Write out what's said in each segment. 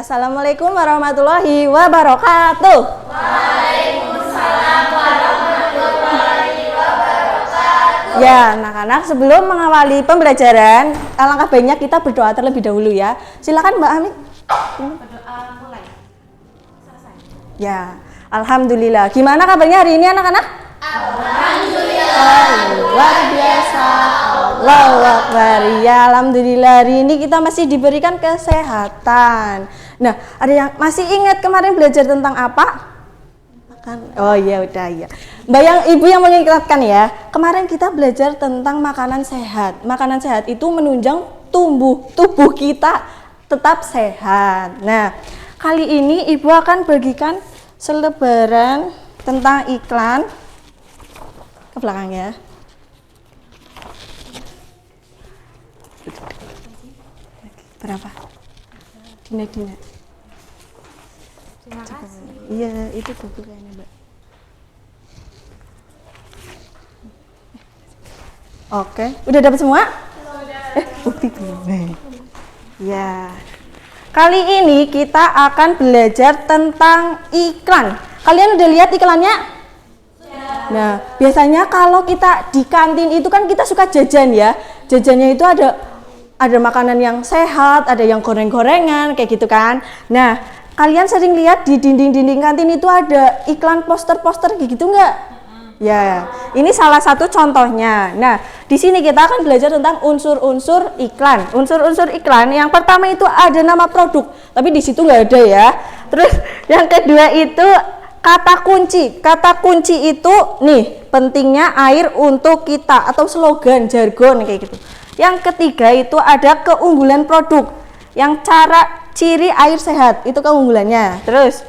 Assalamualaikum warahmatullahi wabarakatuh. Waalaikumsalam warahmatullahi wabarakatuh. Ya, anak-anak, sebelum mengawali pembelajaran, alangkah baiknya kita berdoa terlebih dahulu ya. Silakan Mbak Ami. Berdoa mulai. Selesai. Ya, alhamdulillah. Gimana kabarnya hari ini anak-anak? Alhamdulillah. Luar biasa. Allahu Akbar. Ya, alhamdulillah hari ini kita masih diberikan kesehatan. Nah, ada yang masih ingat kemarin belajar tentang apa? Makan. Oh iya, udah ya. Ibu yang mengingatkan ya. Kemarin kita belajar tentang makanan sehat. Makanan sehat itu menunjang tubuh kita tetap sehat. Nah, kali ini Ibu akan bagikan selebaran tentang iklan ke belakang ya. Berapa? Dina. Terima kasih. Iya, itu buku kayaknya, Mbak. Oke, udah dapat semua? Bukti belum? Ya. Kali ini kita akan belajar tentang iklan. Kalian udah lihat iklannya? Nah, biasanya kalau kita di kantin itu kan kita suka jajan ya. Jajannya itu ada makanan yang sehat, ada yang goreng-gorengan kayak gitu kan. Nah, kalian sering lihat di dinding-dinding kantin itu ada iklan poster-poster kayak gitu nggak? Ya, ini salah satu contohnya. Nah, di sini kita akan belajar tentang unsur-unsur iklan. Unsur-unsur iklan yang pertama itu ada nama produk, tapi di situ nggak ada ya. Terus yang kedua itu kata kunci. Kata kunci itu nih, pentingnya air untuk kita atau slogan, jargon kayak gitu. Yang ketiga itu ada keunggulan produk. Yang ciri air sehat itu keunggulannya. Terus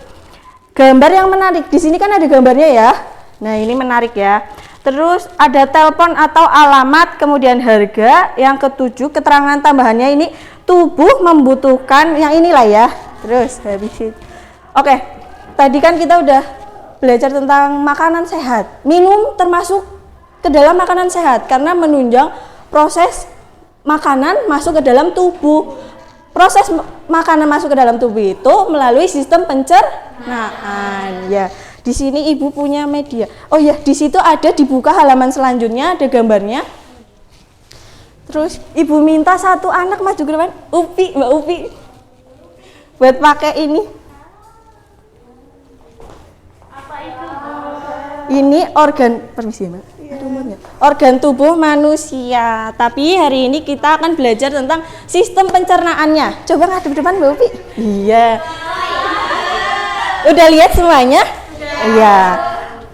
gambar yang menarik. Di sini kan ada gambarnya ya. Nah, ini menarik ya. Terus ada telepon atau alamat, kemudian harga. Yang ketujuh keterangan tambahannya ini tubuh membutuhkan yang inilah ya. Terus habis itu. Oke. Tadi kan kita udah belajar tentang makanan sehat. Minum termasuk ke dalam makanan sehat karena menunjang proses makanan masuk ke dalam tubuh. Proses makanan masuk ke dalam tubuh itu melalui sistem pencernaan. Ya, di sini Ibu punya media. Oh ya, di situ ada, dibuka halaman selanjutnya ada gambarnya. Terus Ibu minta satu anak maju ke depan. Mbak Upi. Buat pakai ini. Ini organ, permisi Mbak, organ tubuh manusia. Tapi hari ini kita akan belajar tentang sistem pencernaannya. Coba ngadep depan Mbak Upi. Iya. Udah lihat semuanya? Iya.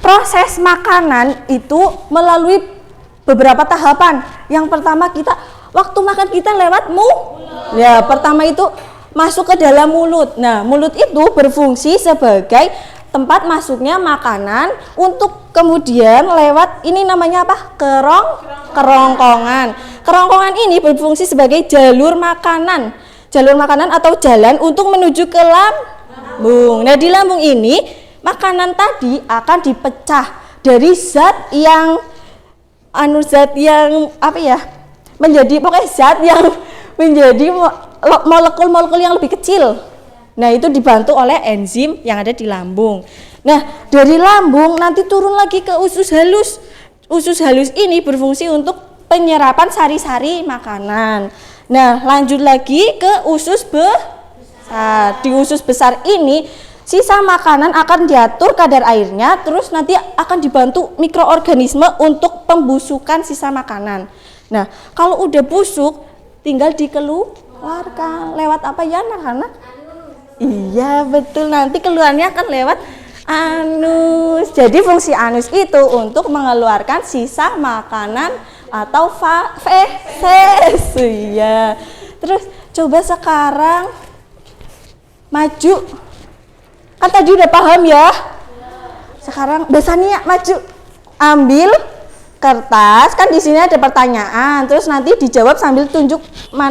Proses makanan itu melalui beberapa tahapan. Yang pertama waktu makan kita lewat mulut. Ya, pertama itu masuk ke dalam mulut. Nah, mulut itu berfungsi sebagai tempat masuknya makanan untuk kemudian lewat ini namanya apa? Kerongkongan. Kerongkongan ini berfungsi sebagai jalur makanan atau jalan untuk menuju ke lambung. Nah, di lambung ini makanan tadi akan dipecah dari zat yang menjadi zat yang menjadi molekul-molekul yang lebih kecil. Nah, itu dibantu oleh enzim yang ada di lambung. Nah, dari lambung nanti turun lagi ke usus halus. Usus halus ini berfungsi untuk penyerapan sari-sari makanan. Nah, lanjut lagi ke usus besar. Di usus besar ini, sisa makanan akan diatur kadar airnya, terus nanti akan dibantu mikroorganisme untuk pembusukan sisa makanan. Nah, kalau udah busuk, tinggal dikeluarkan. Lewat apa ya anak-anak? Iya betul, nanti keluarnya akan lewat anus. Jadi fungsi anus itu untuk mengeluarkan sisa makanan atau feses. Iya. Terus coba sekarang maju. Kan tadi udah paham ya? Sekarang Basania maju. Ambil kertas, kan di sini ada pertanyaan. Terus nanti dijawab sambil tunjuk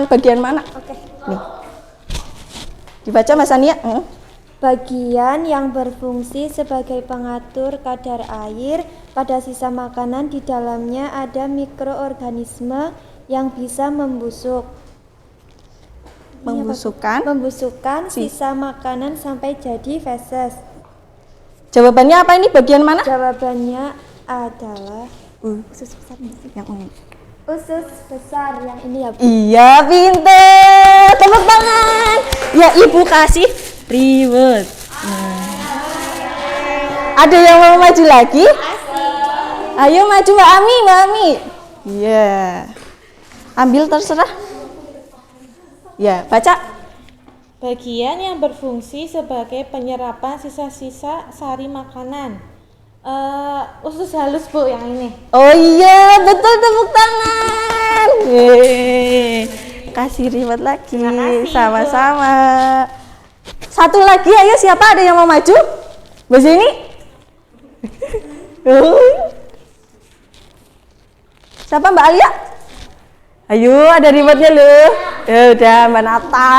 bagian mana. Oke. Nih. Dibaca Mbak Sania. Bagian yang berfungsi sebagai pengatur kadar air pada sisa makanan, di dalamnya ada mikroorganisme yang bisa membusuk. membusukkan sisa makanan sampai jadi feses. Jawabannya apa ini? Bagian mana? Jawabannya adalah Usus besar yang ini. usus besar yang ini ya, Bu. Iya, pinter. Tepuk tangan. Ya, Ibu kasih reward. Ada yang mau maju lagi? Ayo maju Mbak Ami, Mbak Ami. Iya. Ambil terserah. Ya, baca. Bagian yang berfungsi sebagai penyerapan sisa-sisa sari makanan. Usus halus Bu yang ini. Oh iya, betul, tepuk tangan. Yeay. Kasih reward lagi. kasih, Sama-sama. Satu lagi, ayo siapa ada yang mau maju? Mbak sini. Siapa Mbak Alia? Ayo, ada rewardnya loh. Ya udah, Mbak Nata.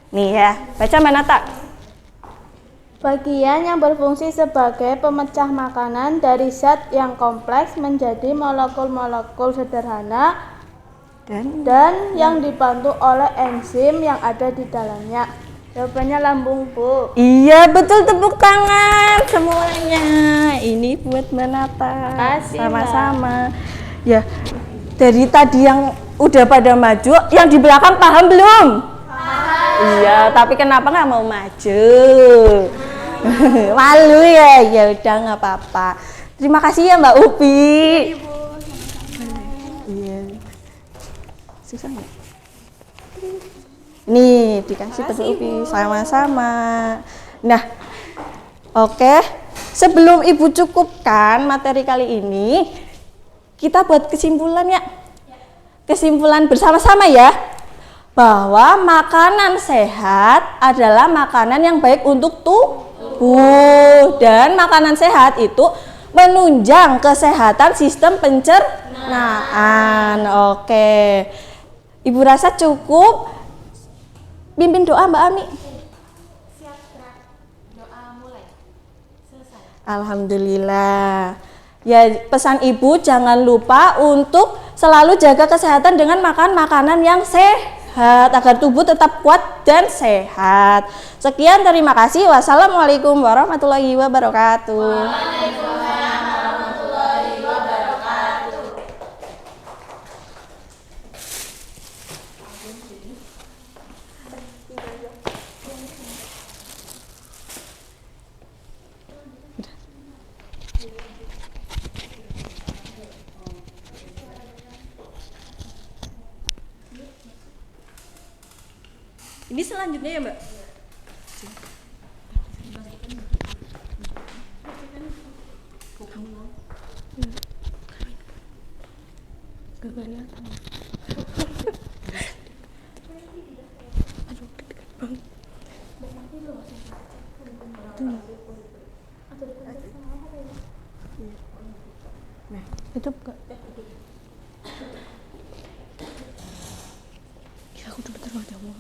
Nih ya, baca Mbak Nata. Bagian yang berfungsi sebagai pemecah makanan dari zat yang kompleks menjadi molekul-molekul sederhana dan yang dibantu oleh enzim yang ada di dalamnya. Jawabannya lambung Bu. Iya betul, tepuk tangan semuanya. Ini buat Mbak Nata. Makasih, sama-sama. Ya, dari tadi yang udah pada maju, yang di belakang paham belum? Paham. Iya, tapi kenapa nggak mau maju? Malu ya? Ya udah nggak apa-apa. Terima kasih ya Mbak Upi. Iya. Susah nggak? Nih dikasih Pak Upi, sama-sama. Nah, oke. Sebelum Ibu cukupkan materi kali ini, kita buat kesimpulan ya. Kesimpulan bersama-sama ya, bahwa makanan sehat adalah makanan yang baik untuk tubuh, dan makanan sehat itu menunjang kesehatan sistem pencernaan. Oke, Ibu rasa cukup. Pimpin doa Mbak Ami. Siap, doa mulai. Selesai. Alhamdulillah. Ya, pesan Ibu jangan lupa untuk selalu jaga kesehatan dengan makan makanan yang sehat agar tubuh tetap kuat dan sehat. Sekian, terima kasih. Wassalamualaikum warahmatullahi wabarakatuh. Waalaikumsalam warahmatullahi wabarakatuh. Ini selanjutnya ya Mbak? Nah, itu buka. Ya, aku udah bentar banget ya Allah.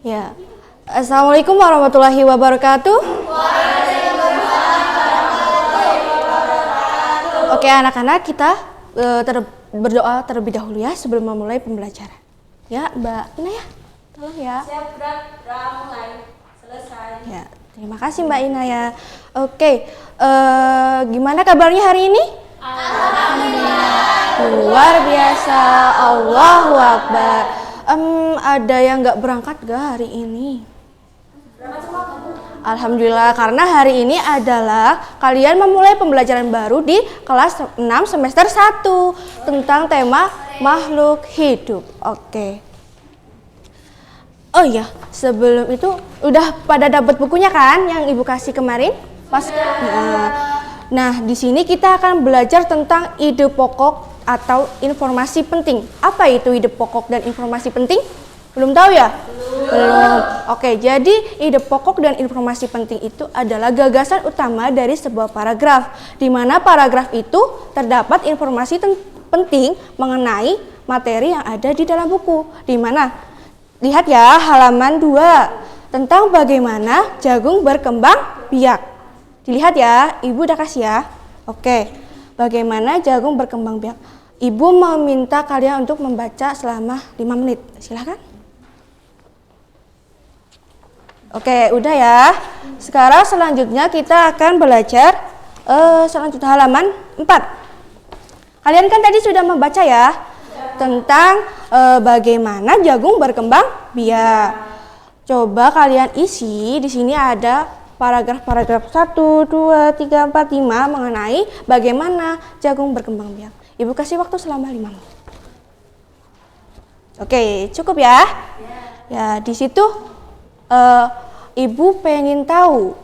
Ya, Assalamualaikum warahmatullahi wabarakatuh. Oke anak-anak, kita berdoa terlebih dahulu ya sebelum memulai pembelajaran. Ya Mbak Ina ya, tolong ya. Siap, mulai. Selesai. Ya, terima kasih Mbak Ina ya. Oke, gimana kabarnya hari ini? Alhamdulillah. Luar biasa, Allahu Akbar. Ada yang nggak berangkat gak hari ini? Alhamdulillah, karena hari ini adalah kalian memulai pembelajaran baru di kelas 6 semester 1 tentang tema makhluk hidup. Oke. Oh iya, sebelum itu udah pada dapat bukunya kan yang Ibu kasih kemarin? Pas. Nah, di sini kita akan belajar tentang ide pokok atau informasi penting. Apa itu ide pokok dan informasi penting? Belum tahu ya? Belum. Oke, jadi ide pokok dan informasi penting itu adalah gagasan utama dari sebuah paragraf, di mana paragraf itu terdapat informasi penting mengenai materi yang ada di dalam buku, di mana lihat ya halaman 2 tentang bagaimana jagung berkembang biak. Dilihat ya, Ibu udah kasih ya. Oke, bagaimana jagung berkembang biak. Ibu meminta kalian untuk membaca selama 5 menit. Silahkan. Oke, udah ya. Sekarang selanjutnya kita akan belajar selanjutnya halaman 4. Kalian kan tadi sudah membaca ya tentang bagaimana jagung berkembang biak. Coba kalian isi, di sini ada paragraf-paragraf 1, 2, 3, 4, 5 mengenai bagaimana jagung berkembang biak. Ibu kasih waktu selama 5 menit. Oke, cukup ya? Ya, di situ Ibu pengen tahu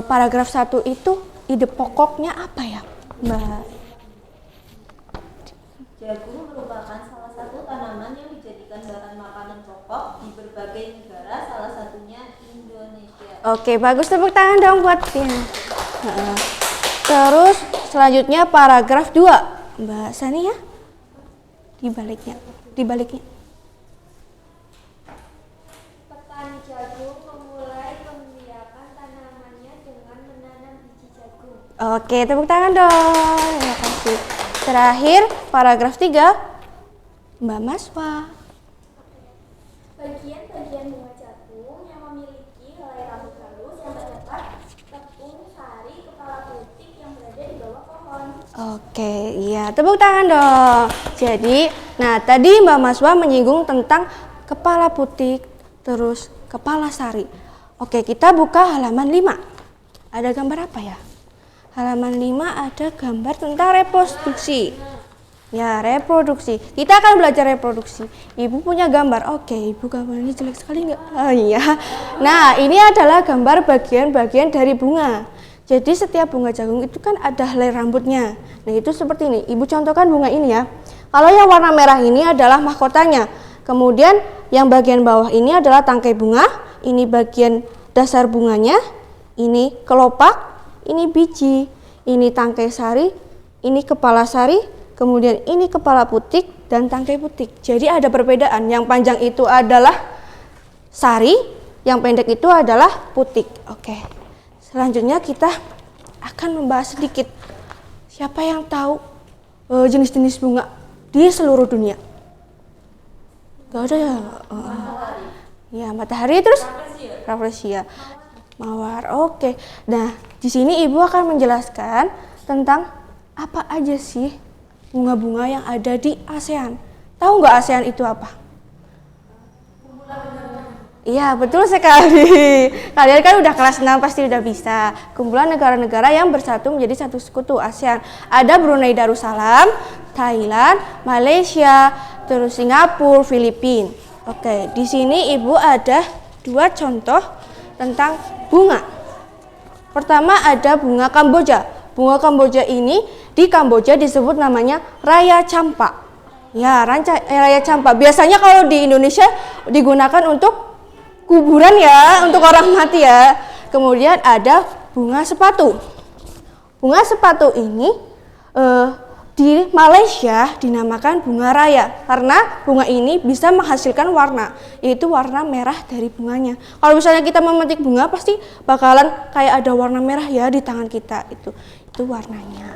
paragraf 1 itu ide pokoknya apa ya, Mbak? Jagung merupakan salah satu tanaman yang dijadikan bahan makanan pokok di berbagai negara, salah satunya Indonesia. Oke, bagus, tepuk tangan dong buat dia. Terus selanjutnya paragraf 2, Mbak Sani ya. Dibaliknya. Petani jagung memulai membiarkan tanamannya dengan menanam biji jagung. Oke, tepuk tangan dong. Terima kasih. Terakhir paragraf 3, Mbak Maswa. Bagian-bagian bunga jagung yang memiliki helai rambut halus yang terdapat tepung sari kepala putih yang berada di bawah pohon. Oke, iya, tepuk tangan dong. Jadi, nah tadi Mbak Maswa menyinggung tentang kepala putih, terus kepala sari. Oke, kita buka halaman 5. Ada gambar apa ya? Halaman 5 ada gambar tentang reproduksi. Ya, reproduksi. Kita akan belajar reproduksi. Ibu punya gambar. Oke, Ibu gambarnya jelek sekali nggak? Oh iya. Nah, ini adalah gambar bagian-bagian dari bunga. Jadi setiap bunga jagung itu kan ada helai rambutnya. Nah, itu seperti ini. Ibu contohkan bunga ini ya. Kalau yang warna merah ini adalah mahkotanya. Kemudian yang bagian bawah ini adalah tangkai bunga. Ini bagian dasar bunganya. Ini kelopak. Ini biji, ini tangkai sari, ini kepala sari, kemudian ini kepala putik dan tangkai putik. Jadi ada perbedaan, yang panjang itu adalah sari, yang pendek itu adalah putik. Oke, selanjutnya kita akan membahas sedikit siapa yang tahu jenis-jenis bunga di seluruh dunia. Gak ada ya? Ya, matahari, terus rafflesia. Mawar, oke. Nah, di sini Ibu akan menjelaskan tentang apa aja sih bunga-bunga yang ada di ASEAN. Tahu nggak ASEAN itu apa? Iya, betul sekali. Kalian kan udah kelas 6 pasti udah bisa. Kumpulan negara-negara yang bersatu menjadi satu sekutu ASEAN. Ada Brunei Darussalam, Thailand, Malaysia, terus Singapura, Filipina. Oke, di sini Ibu ada 2 contoh tentang bunga. Pertama ada bunga Kamboja. Bunga Kamboja ini di Kamboja disebut namanya Raya Campak. Ya, Raya Campak. Biasanya kalau di Indonesia digunakan untuk kuburan ya, untuk orang mati ya. Kemudian ada bunga sepatu. Bunga sepatu ini di Malaysia dinamakan bunga raya karena bunga ini bisa menghasilkan warna, yaitu warna merah dari bunganya. Kalau misalnya kita memetik bunga pasti bakalan kayak ada warna merah ya di tangan kita, itu warnanya.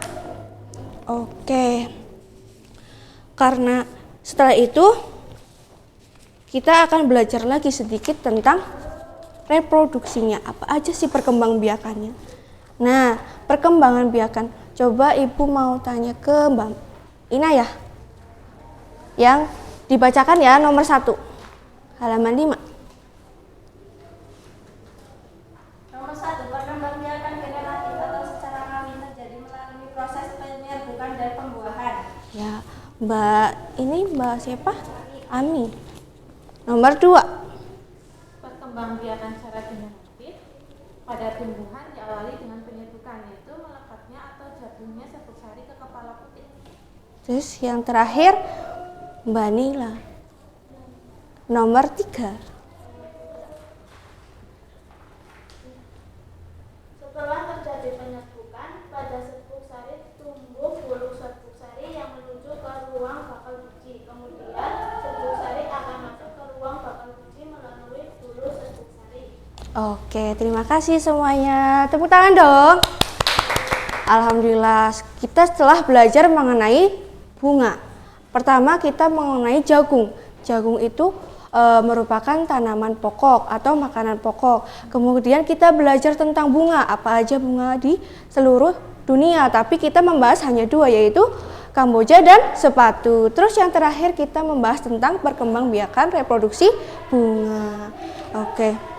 Oke. Karena setelah itu kita akan belajar lagi sedikit tentang reproduksinya. Apa aja sih perkembangbiakannya? Nah, perkembangan biakan. Coba Ibu mau tanya ke Mbak Inayah. Yang dibacakan ya nomor 1. Halaman 5. Nomor 1, perkembangbiakan generatif atau secara alami terjadi melalui proses penyerbukan dan pembuahan. Ya, Mbak siapa? Ami. Nomor 2. Perkembangbiakan secara generatif pada tumbuhan diawali dengan penyerbukan, yaitu melekatnya atau jatuhnya serbuk sari ke kepala putih. Terus yang terakhir Mbak Nila. Nomor 3. Setelah terjadi penyerbukan, pada serbuk sari tumbuh bulu serbuk sari yang menuju ke ruang bakal biji. Kemudian serbuk sari akan masuk ke ruang bakal Oke, terima kasih semuanya. Tepuk tangan dong. Alhamdulillah, kita setelah belajar mengenai bunga. Pertama kita mengenai jagung. Jagung itu merupakan tanaman pokok atau makanan pokok. Kemudian kita belajar tentang bunga, apa aja bunga di seluruh dunia. Tapi kita membahas hanya dua, yaitu Kamboja dan sepatu. Terus yang terakhir kita membahas tentang perkembangbiakan reproduksi bunga. Oke.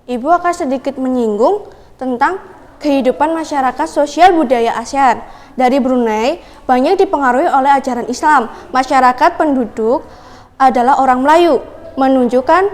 Ibu akan sedikit menyinggung tentang kehidupan masyarakat sosial budaya ASEAN. Dari Brunei banyak dipengaruhi oleh ajaran Islam. Masyarakat penduduk adalah orang Melayu. Menunjukkan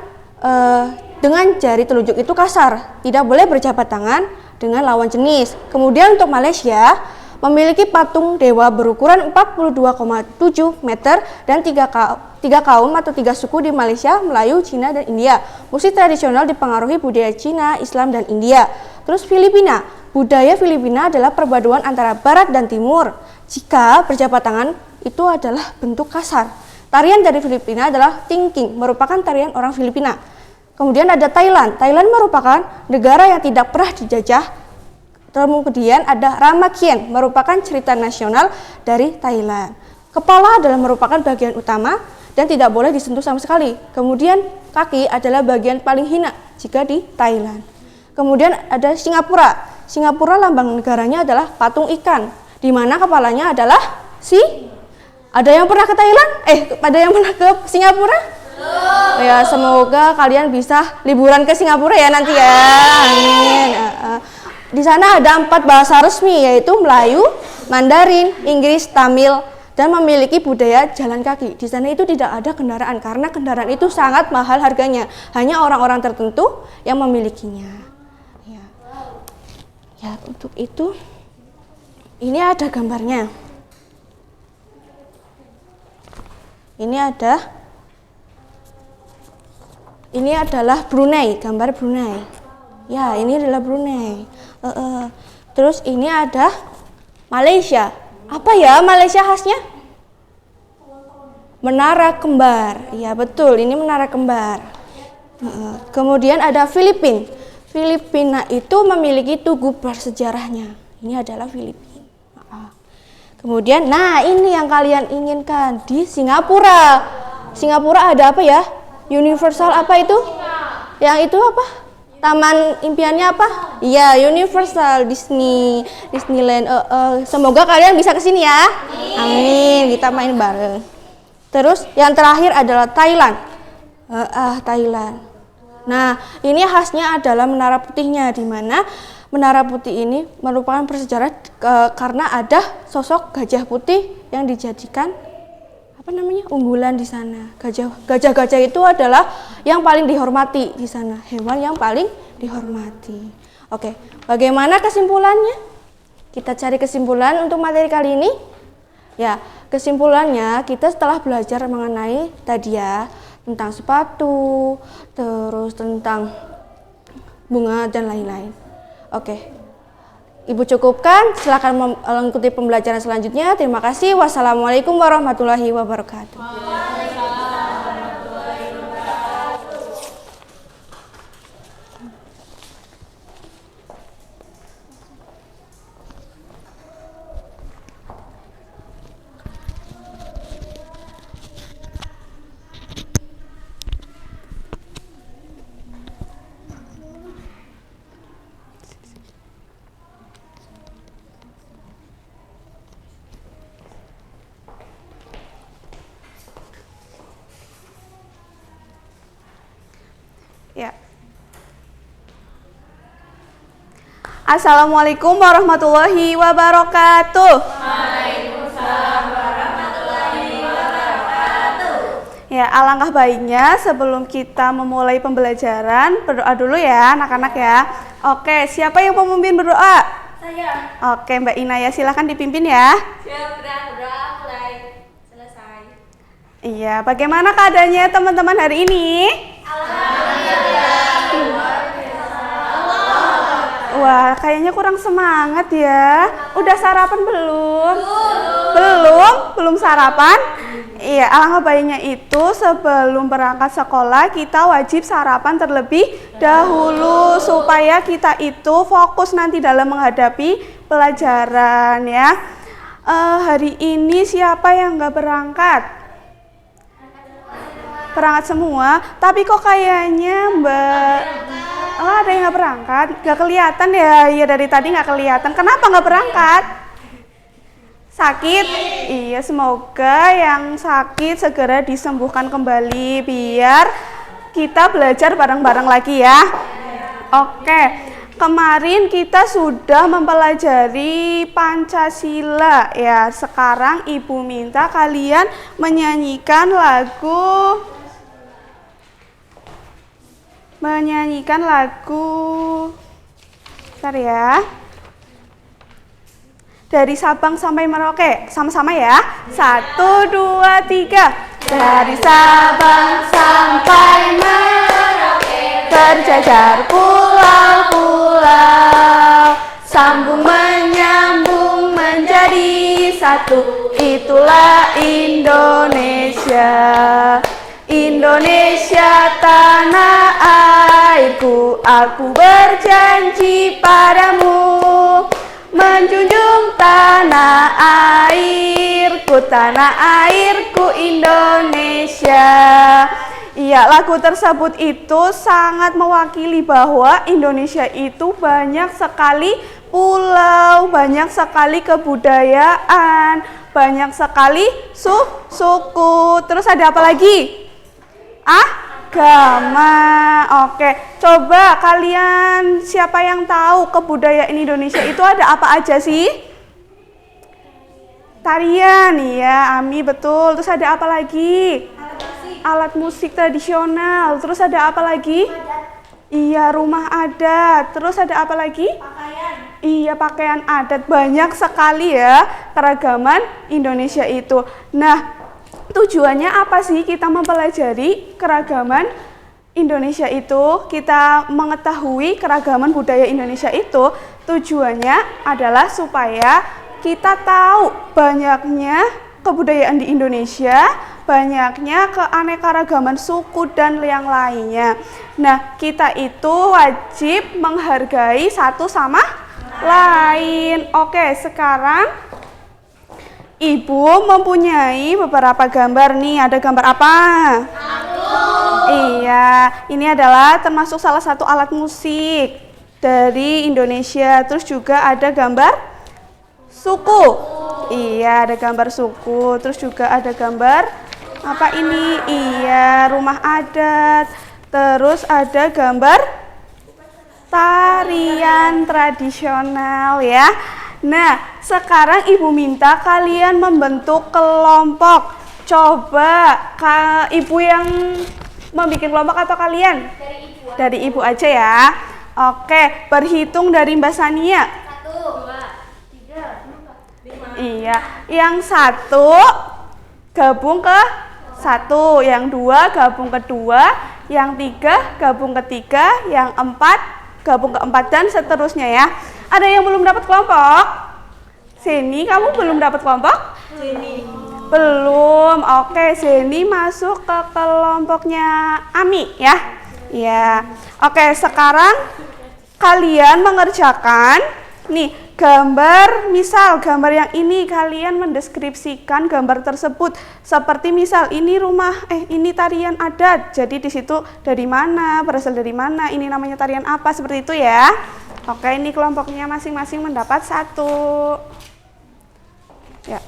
dengan jari telunjuk itu kasar, tidak boleh berjabat tangan dengan lawan jenis. Kemudian untuk Malaysia memiliki patung dewa berukuran 42,7 meter dan tiga kaum atau 3 suku di Malaysia, Melayu, Cina, dan India. Musik tradisional dipengaruhi budaya Cina, Islam, dan India. Terus Filipina, budaya Filipina adalah perpaduan antara Barat dan Timur. Jika berjabat tangan itu adalah bentuk kasar. Tarian dari Filipina adalah tingking, merupakan tarian orang Filipina. Kemudian ada Thailand. Thailand merupakan negara yang tidak pernah dijajah. Kemudian ada Ramakien, merupakan cerita nasional dari Thailand. Kepala adalah merupakan bagian utama dan tidak boleh disentuh sama sekali. Kemudian kaki adalah bagian paling hina jika di Thailand. Kemudian ada Singapura. Singapura lambang negaranya adalah patung ikan, di mana kepalanya adalah Ada yang pernah ke Thailand? Ada yang pernah ke Singapura? Ya, semoga kalian bisa liburan ke Singapura ya nanti ya. Amin. Di sana ada 4 bahasa resmi, yaitu Melayu, Mandarin, Inggris, Tamil, dan memiliki budaya jalan kaki. Di sana itu tidak ada kendaraan karena kendaraan itu sangat mahal harganya. Hanya orang-orang tertentu yang memilikinya. Ya, untuk itu ini ada gambarnya. Ini adalah Brunei, gambar Brunei. Ya, ini adalah Brunei. Terus ini ada Malaysia. Apa ya Malaysia khasnya? Menara kembar. Ya betul, ini menara kembar. Kemudian ada Filipina. Filipina itu memiliki tugu bersejarahnya. Ini adalah Filipina. Kemudian, nah ini yang kalian inginkan di Singapura. Singapura ada apa ya? Universal apa itu? Yang itu apa? Taman impiannya apa? Iya, Universal Disneyland. Semoga kalian bisa kesini ya. Amin. Kita main bareng. Terus yang terakhir adalah Thailand. Thailand. Nah, ini khasnya adalah menara putihnya, di mana menara putih ini merupakan bersejarah karena ada sosok gajah putih yang dijadikan unggulan di sana. Gajah-gajah itu adalah yang paling dihormati di sana, hewan yang paling dihormati. Oke, bagaimana kesimpulannya? Kita cari kesimpulan untuk materi kali ini. Ya, kesimpulannya kita setelah belajar mengenai tadi ya, tentang sepatu, terus tentang bunga dan lain-lain. Oke, Ibu cukupkan, silakan mengikuti pembelajaran selanjutnya. Terima kasih. Wassalamualaikum warahmatullahi wabarakatuh. Ya. Assalamualaikum warahmatullahi wabarakatuh. Waalaikumsalam warahmatullahi wabarakatuh. Ya, alangkah baiknya sebelum kita memulai pembelajaran, berdoa dulu ya anak-anak ya. Oke, siapa yang mau memimpin berdoa? Saya. Oke, Mbak Ina ya, silakan dipimpin ya. Siap, berdoa mulai selesai. Iya, bagaimana keadaannya teman-teman hari ini? Wah, kayaknya kurang semangat ya. Udah sarapan belum? Belum sarapan? Iya, alangkah baiknya itu sebelum berangkat sekolah kita wajib sarapan terlebih dahulu supaya kita itu fokus nanti dalam menghadapi pelajaran ya. Hari ini siapa yang nggak berangkat? Berangkat semua, tapi kok kayaknya Mbak ada yang nggak berangkat? Nggak kelihatan ya? Iya dari tadi nggak kelihatan. Kenapa nggak berangkat? Sakit? Iya, semoga yang sakit segera disembuhkan kembali biar kita belajar bareng-bareng lagi ya. Oke, kemarin kita sudah mempelajari Pancasila ya. Sekarang Ibu minta kalian menyanyikan lagu bentar ya. Dari Sabang sampai Merauke, sama-sama ya. 1, 2, 3. Dari Sabang sampai Merauke, berjajar pulau-pulau, sambung menyambung menjadi satu. Itulah Indonesia. Indonesia tanah airku, aku berjanji padamu menjunjung tanah airku Indonesia. Iya, lagu tersebut itu sangat mewakili bahwa Indonesia itu banyak sekali pulau, banyak sekali kebudayaan, banyak sekali suku. Terus ada apa lagi? Agama. Oke, coba kalian siapa yang tahu kebudayaan Indonesia itu ada apa aja sih? Tarian, ya, Ami betul. Terus ada apa lagi? Alat musik tradisional. Terus ada apa lagi? Iya, rumah adat. Terus ada apa lagi? Pakaian. Iya, pakaian adat. Banyak sekali ya keragaman Indonesia itu. Nah, tujuannya apa sih kita mempelajari keragaman Indonesia itu? Kita mengetahui keragaman budaya Indonesia itu tujuannya adalah supaya kita tahu banyaknya kebudayaan di Indonesia, banyaknya keanekaragaman suku dan yang lainnya. Nah, kita itu wajib menghargai satu sama lain. Oke, sekarang Ibu mempunyai beberapa gambar nih. Ada gambar apa? Iya, ini adalah termasuk salah satu alat musik dari Indonesia. Terus juga ada gambar suku. Iya, ada gambar suku. Terus juga ada gambar apa ini? Iya, rumah adat. Terus ada gambar tarian tradisional ya. Nah, sekarang Ibu minta kalian membentuk kelompok. Coba Ibu yang membuat kelompok atau kalian? Dari Ibu aja ya. Oke, berhitung dari Mbak Sania. 1, 2, 3, 4, 5. Iya, yang 1 gabung ke 1, yang 2 gabung ke 2, yang 3 gabung ke 3, yang 4 gabung ke 4 dan seterusnya ya. Ada yang belum dapat kelompok? Zeni, kamu belum dapat kelompok? Zeni. Belum. Oke, Zeni masuk ke kelompoknya Ami ya. Ya. Oke, sekarang kalian mengerjakan nih gambar, misal gambar yang ini kalian mendeskripsikan gambar tersebut. Seperti misal ini rumah, ini tarian adat. Jadi di situ dari mana, berasal dari mana, ini namanya tarian apa, seperti itu ya. Oke, ini kelompoknya masing-masing mendapat 1. Ya.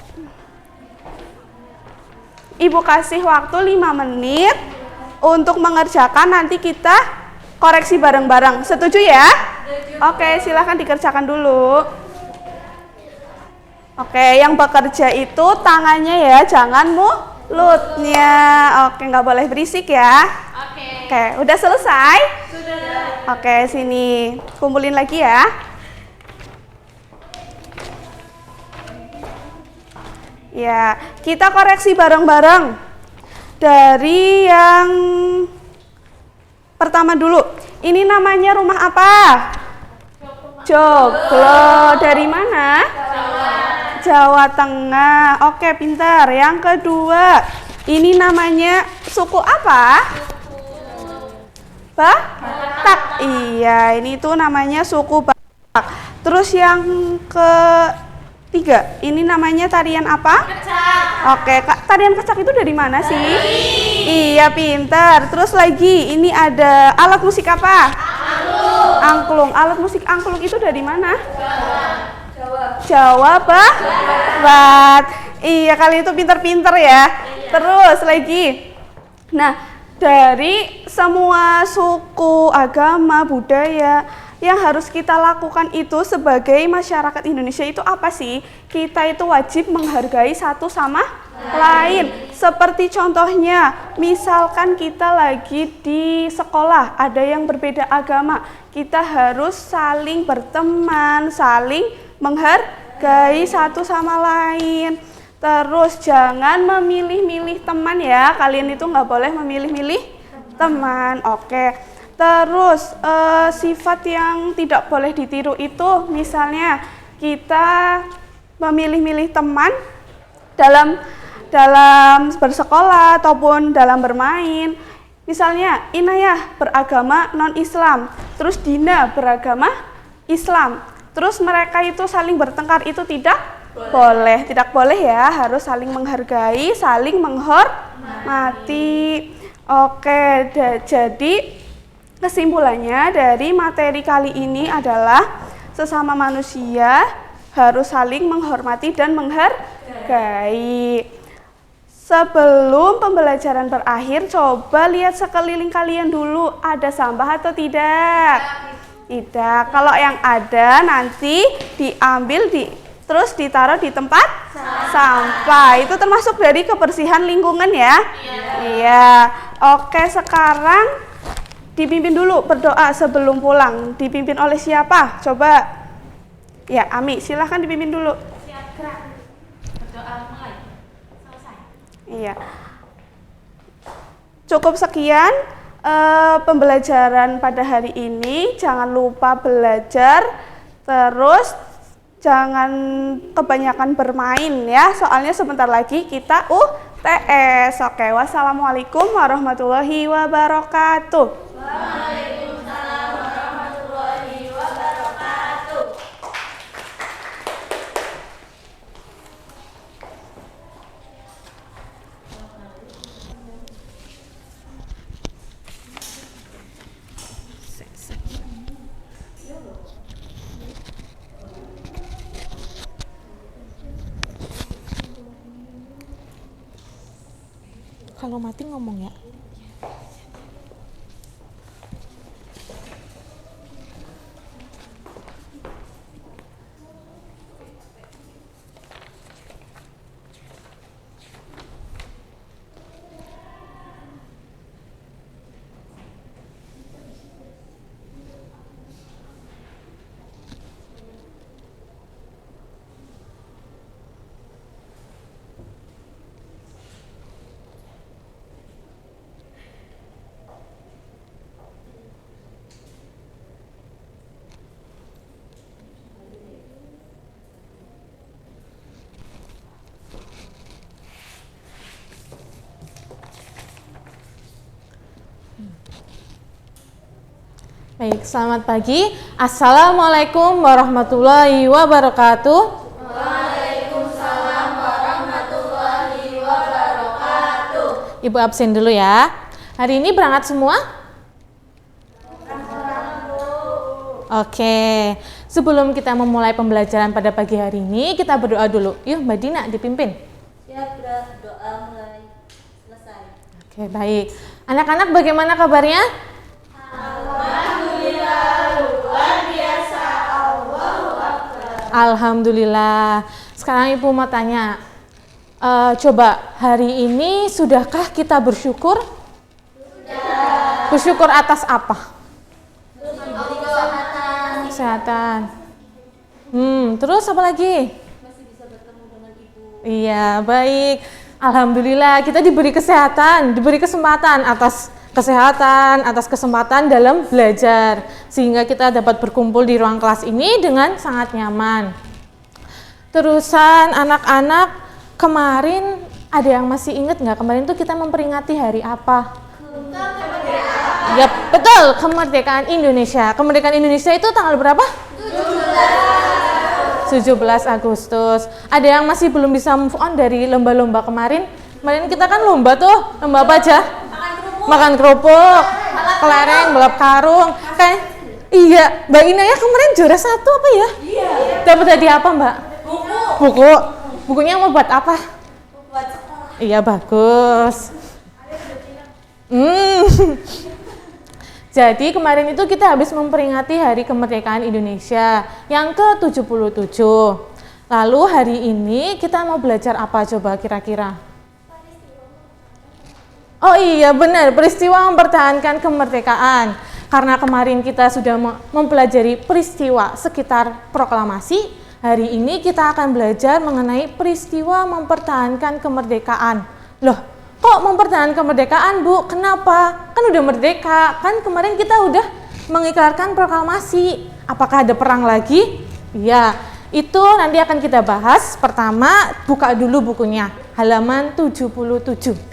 Ibu kasih waktu 5 menit untuk mengerjakan, nanti kita koreksi bareng-bareng. Setuju ya? Oke, silahkan dikerjakan dulu. Oke, yang bekerja itu tangannya ya, jangan mulutnya. Oke, nggak boleh berisik ya. Oke, udah selesai? Sudah. Oke, sini kumpulin lagi ya. Ya, kita koreksi bareng-bareng. Dari yang pertama dulu. Ini namanya rumah apa? Joglo. Dari mana? Jawa Tengah. Oke, pintar. Yang kedua, Ini namanya suku apa? Batak. Iya, ini tuh namanya suku Batak. Terus yang ketiga, ini namanya tarian apa? Kecak. Oke, Kak, tarian kecak itu dari mana sih? Iya, pintar. Terus lagi, ini ada alat musik apa? Angklung. Alat musik angklung itu dari mana? Jawa Barat. Iya, kalian itu pintar-pintar ya. Terus lagi. Nah, dari semua suku, agama, budaya yang harus kita lakukan itu sebagai masyarakat Indonesia itu apa sih? Kita itu wajib menghargai satu sama lain. Seperti contohnya, misalkan kita lagi di sekolah, ada yang berbeda agama, kita harus saling berteman, saling menghargai satu sama lain. Terus jangan memilih-milih teman ya, kalian itu nggak boleh memilih-milih teman. Oke. Terus sifat yang tidak boleh ditiru itu misalnya kita memilih-milih teman dalam bersekolah ataupun dalam bermain. Misalnya Inayah beragama non-Islam, terus Dina beragama Islam. Terus mereka itu saling bertengkar, itu tidak boleh. Tidak boleh ya, harus saling menghargai, saling menghormati. Oke, jadi kesimpulannya dari materi kali ini adalah sesama manusia harus saling menghormati dan menghargai. Sebelum pembelajaran berakhir, coba lihat sekeliling kalian dulu, ada sampah atau tidak? Tidak. Kalau yang ada nanti diambil terus ditaruh di tempat sampah. Itu termasuk dari kebersihan lingkungan ya? Iya. Oke, sekarang dipimpin dulu berdoa sebelum pulang. Dipimpin oleh siapa? Coba. Ya, Ami, silahkan dipimpin dulu. Siap, gerak. Berdoa mulai. Selesai. Iya. Cukup sekian pembelajaran pada hari ini. Jangan lupa belajar. Terus jangan kebanyakan bermain ya. Soalnya sebentar lagi kita UTS. Oke, wassalamualaikum warahmatullahi wabarakatuh. Waalaikumsalam warahmatullahi wabarakatuh. Kalau mati ngomong ya. Baik, selamat pagi. Assalamualaikum warahmatullahi wabarakatuh. Waalaikumsalam warahmatullahi wabarakatuh. Ibu absen dulu ya. Hari ini berangkat semua? Oke. Sebelum kita memulai pembelajaran pada pagi hari ini, kita berdoa dulu. Yuk, Mbak Dina dipimpin. Siap, gerak. Doa mulai. Selesai. Oke, baik. Anak-anak bagaimana kabarnya? Alhamdulillah. Sekarang Ibu mau tanya, coba hari ini sudahkah kita bersyukur? Sudah. Bersyukur atas apa? Kesehatan. Terus apa lagi? Masih bisa bertemu dengan Ibu. Iya, baik. Alhamdulillah kita diberi kesehatan, diberi kesempatan atas kesehatan, atas kesempatan dalam belajar, sehingga kita dapat berkumpul di ruang kelas ini dengan sangat nyaman. Terusan anak-anak kemarin Ada yang masih ingat nggak kemarin tuh kita memperingati hari apa? Ya betul, kemerdekaan Indonesia. Kemerdekaan Indonesia itu tanggal berapa? 17 Agustus. Ada yang masih belum bisa move on dari lomba-lomba kemarin? Kemarin kita kan lomba tuh, lomba apa aja? Makan kerupuk, kelereng, balap karung. Kayak iya, Mbak Inaya kemarin juara 1 apa ya? Iya. Dapat hadiah apa, Mbak? Buku. Bukunya mau buat apa? Buat sekolah. Iya, bagus. Jadi kemarin itu kita habis memperingati Hari Kemerdekaan Indonesia yang ke-77. Lalu hari ini kita mau belajar apa coba kira-kira? Oh iya benar, peristiwa mempertahankan kemerdekaan. Karena kemarin kita sudah mempelajari peristiwa sekitar proklamasi, hari ini kita akan belajar mengenai peristiwa mempertahankan kemerdekaan. Loh, kok mempertahankan kemerdekaan, Bu? Kenapa? Kan udah merdeka, kan kemarin kita udah mengikrarkan proklamasi. Apakah ada perang lagi? Iya, itu nanti akan kita bahas. Pertama, buka dulu bukunya, halaman 77.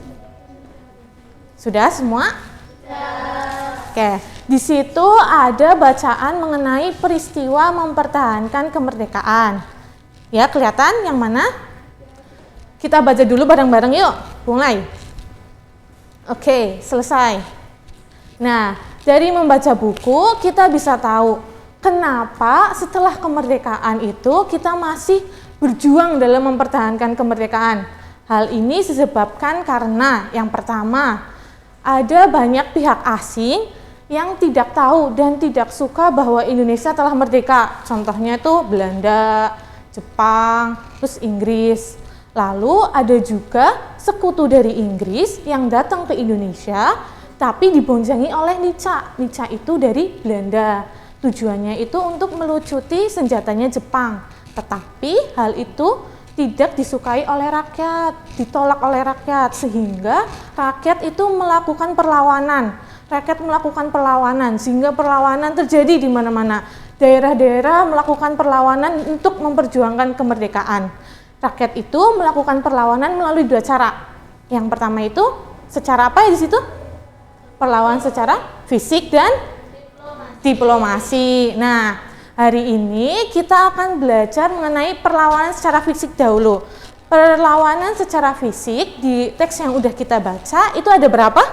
Sudah semua? Oke, di situ ada bacaan mengenai peristiwa mempertahankan kemerdekaan. Ya, kelihatan yang mana? Kita baca dulu bareng-bareng yuk. Mulai. Oke, selesai. Nah, dari membaca buku kita bisa tahu kenapa setelah kemerdekaan itu kita masih berjuang dalam mempertahankan kemerdekaan. Hal ini disebabkan karena yang pertama, ada banyak pihak asing yang tidak tahu dan tidak suka bahwa Indonesia telah merdeka. Contohnya itu Belanda, Jepang, terus Inggris. Lalu ada juga sekutu dari Inggris yang datang ke Indonesia tapi diboncengi oleh Nica. Nica itu dari Belanda. Tujuannya itu untuk melucuti senjatanya Jepang. Tetapi hal itu tidak disukai oleh rakyat, ditolak oleh rakyat, sehingga rakyat itu melakukan perlawanan. Rakyat melakukan perlawanan, sehingga perlawanan terjadi di mana-mana. Daerah-daerah melakukan perlawanan untuk memperjuangkan kemerdekaan. Rakyat itu melakukan perlawanan melalui 2 cara. Yang pertama itu secara apa ya di situ? Perlawanan secara fisik dan diplomasi. Nah, hari ini kita akan belajar mengenai perlawanan secara fisik dahulu. Perlawanan secara fisik di teks yang udah kita baca itu ada berapa?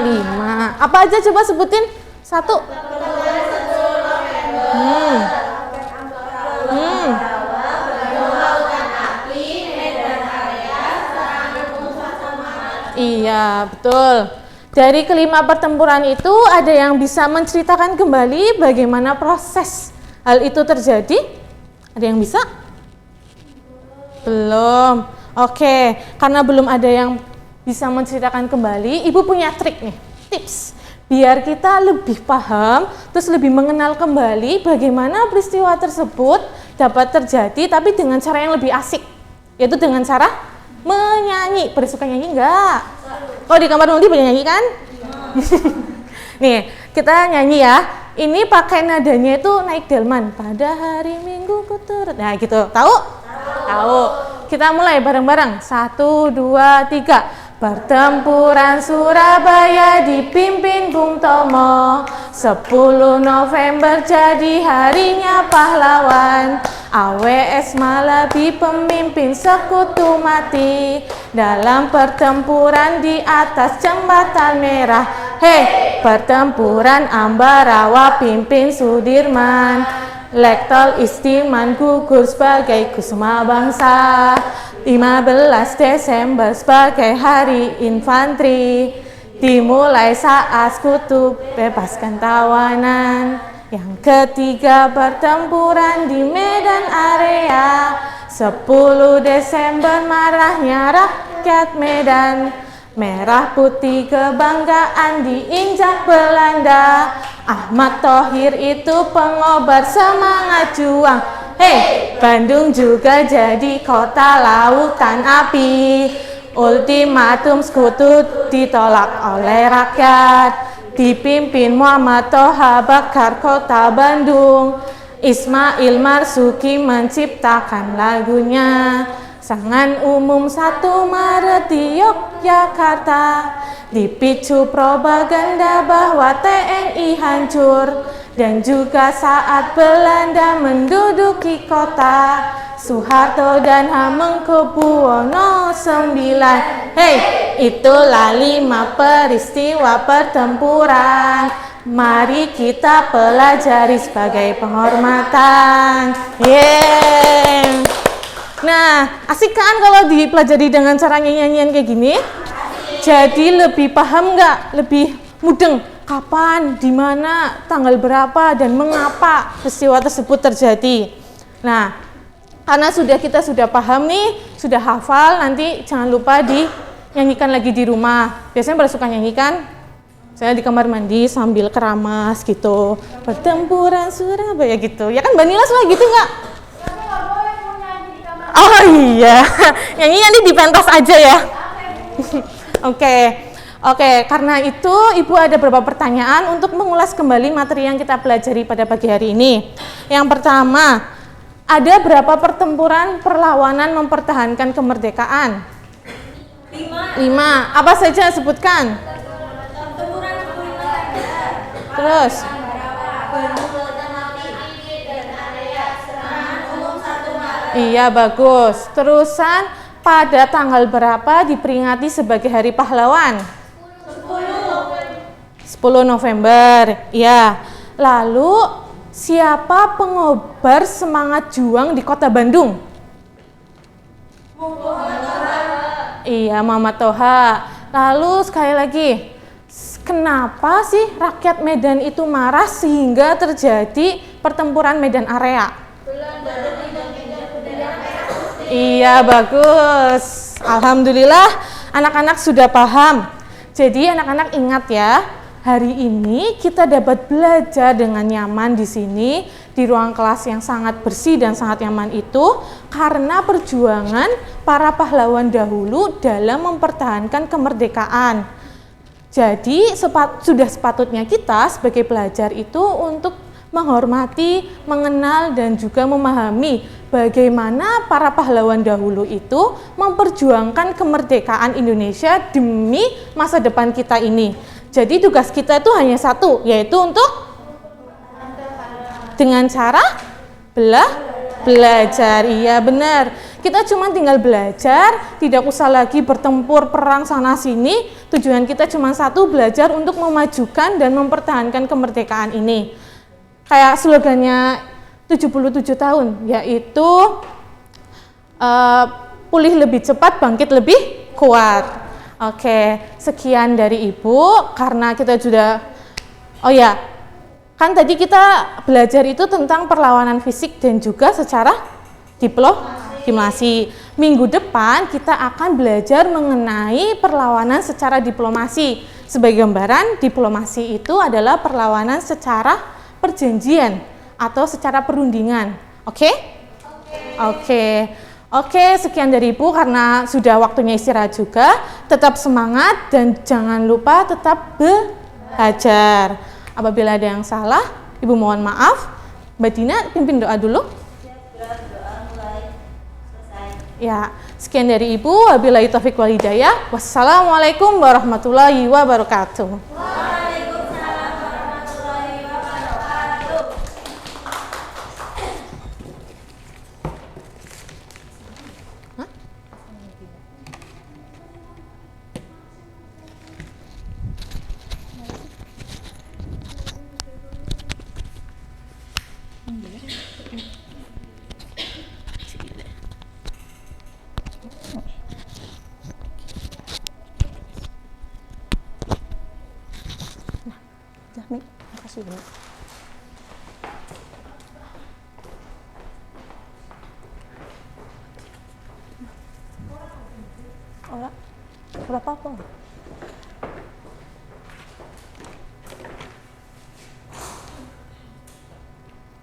5. Apa aja coba sebutin? 1. Iya, betul. Dari kelima pertempuran itu ada yang bisa menceritakan kembali bagaimana proses hal itu terjadi? Ada yang bisa? Belum. Oke, karena belum ada yang bisa menceritakan kembali, Ibu punya trik nih, tips. Biar kita lebih paham, terus lebih mengenal kembali bagaimana peristiwa tersebut dapat terjadi, tapi dengan cara yang lebih asik. Yaitu dengan cara menyanyi. Pada suka nyanyi enggak? Kalau di kamar mandi penyanyi kan? Nih, kita nyanyi ya. Ini pakai nadanya itu naik delman. Pada hari Minggu ku turut. Nah, gitu. Tahu? Tahu. Kita mulai bareng-bareng. 1, 2, 3. Pertempuran Surabaya dipimpin Bung Tomo. 10 November jadi harinya pahlawan. AWS Malabi pemimpin sekutu mati dalam pertempuran di atas jembatan merah. Hei, pertempuran Ambarawa pimpin Sudirman. Letkol Istiman gugur sebagai kusuma bangsa. 15 Desember sebagai hari infanteri. Dimulai saat sekutu bebaskan tawanan. Yang ketiga pertempuran di Medan Area. 10 Desember marahnya rakyat Medan. Merah putih kebanggaan diinjak Belanda. Ahmad Thohir itu pengobar semangat juang. Hei, Bandung juga jadi kota lautan api. Ultimatum sekutu ditolak oleh rakyat. Dipimpin Muhammad Toha bakar kota Bandung. Ismail Marzuki menciptakan lagunya. Pasangan umum 1 Maret di Yogyakarta, dipicu propaganda bahwa TNI hancur. Dan juga saat Belanda menduduki kota, Soeharto dan Hamengkubuwono IX. Hei, itulah 5 peristiwa pertempuran. Mari kita pelajari sebagai penghormatan. Yeay. Nah, asik kan kalau dipelajari dengan cara nyanyian kayak gini? Jadi lebih paham nggak? Lebih mudeng. Kapan, di mana, tanggal berapa, dan mengapa peristiwa tersebut terjadi. Nah, karena kita sudah paham nih, sudah hafal, nanti jangan lupa dinyanyikan lagi di rumah. Biasanya pada suka nyanyikan, saya di kamar mandi sambil keramas gitu. Pertempuran Surabaya gitu. Ya kan Mbak Nila suka gitu nggak? Oh iya, nyanyi nanti di pentas aja ya. Oke, karena itu Ibu ada beberapa pertanyaan untuk mengulas kembali materi yang kita pelajari pada pagi hari ini. Yang pertama, ada berapa pertempuran perlawanan mempertahankan kemerdekaan? 5. Apa saja sebutkan? Terus? Iya, bagus. Terusan, pada tanggal berapa diperingati sebagai Hari Pahlawan? 10 November, ya. Lalu, siapa pengobar semangat juang di kota Bandung? Iya, Muhammad Toha. Lalu, sekali lagi, kenapa sih rakyat Medan itu marah sehingga terjadi pertempuran Medan Area? Iya, bagus. Alhamdulillah, anak-anak sudah paham. Jadi, anak-anak ingat ya, hari ini kita dapat belajar dengan nyaman di sini, di ruang kelas yang sangat bersih dan sangat nyaman itu, karena perjuangan para pahlawan dahulu dalam mempertahankan kemerdekaan. Jadi, sudah sepatutnya kita sebagai pelajar itu untuk menghormati, mengenal, dan juga memahami bagaimana para pahlawan dahulu itu memperjuangkan kemerdekaan Indonesia demi masa depan kita ini. Jadi tugas kita itu hanya satu, yaitu untuk dengan cara belajar. Iya benar, kita cuma tinggal belajar, tidak usah lagi bertempur perang sana sini. Tujuan kita cuma satu, belajar untuk memajukan dan mempertahankan kemerdekaan ini. Kayak slogannya 77 tahun, yaitu pulih lebih cepat, bangkit lebih kuat. Oke, sekian dari Ibu, karena kita sudah, oh ya, kan tadi kita belajar itu tentang perlawanan fisik dan juga secara diplomasi. Minggu depan kita akan belajar mengenai perlawanan secara diplomasi. Sebagai gambaran, diplomasi itu adalah perlawanan secara perjanjian atau secara perundingan. Oke? Oke, sekian dari Ibu karena sudah waktunya istirahat juga. Tetap semangat dan jangan lupa tetap belajar. Apabila ada yang salah, Ibu mohon maaf. Mbak Dina pimpin doa dulu. Doa mulai selesai. Ya, sekian dari Ibu. Wabillahi taufiq wal hidayah. Wassalamualaikum warahmatullahi wabarakatuh. Makasih Bu. Ora apa-apa.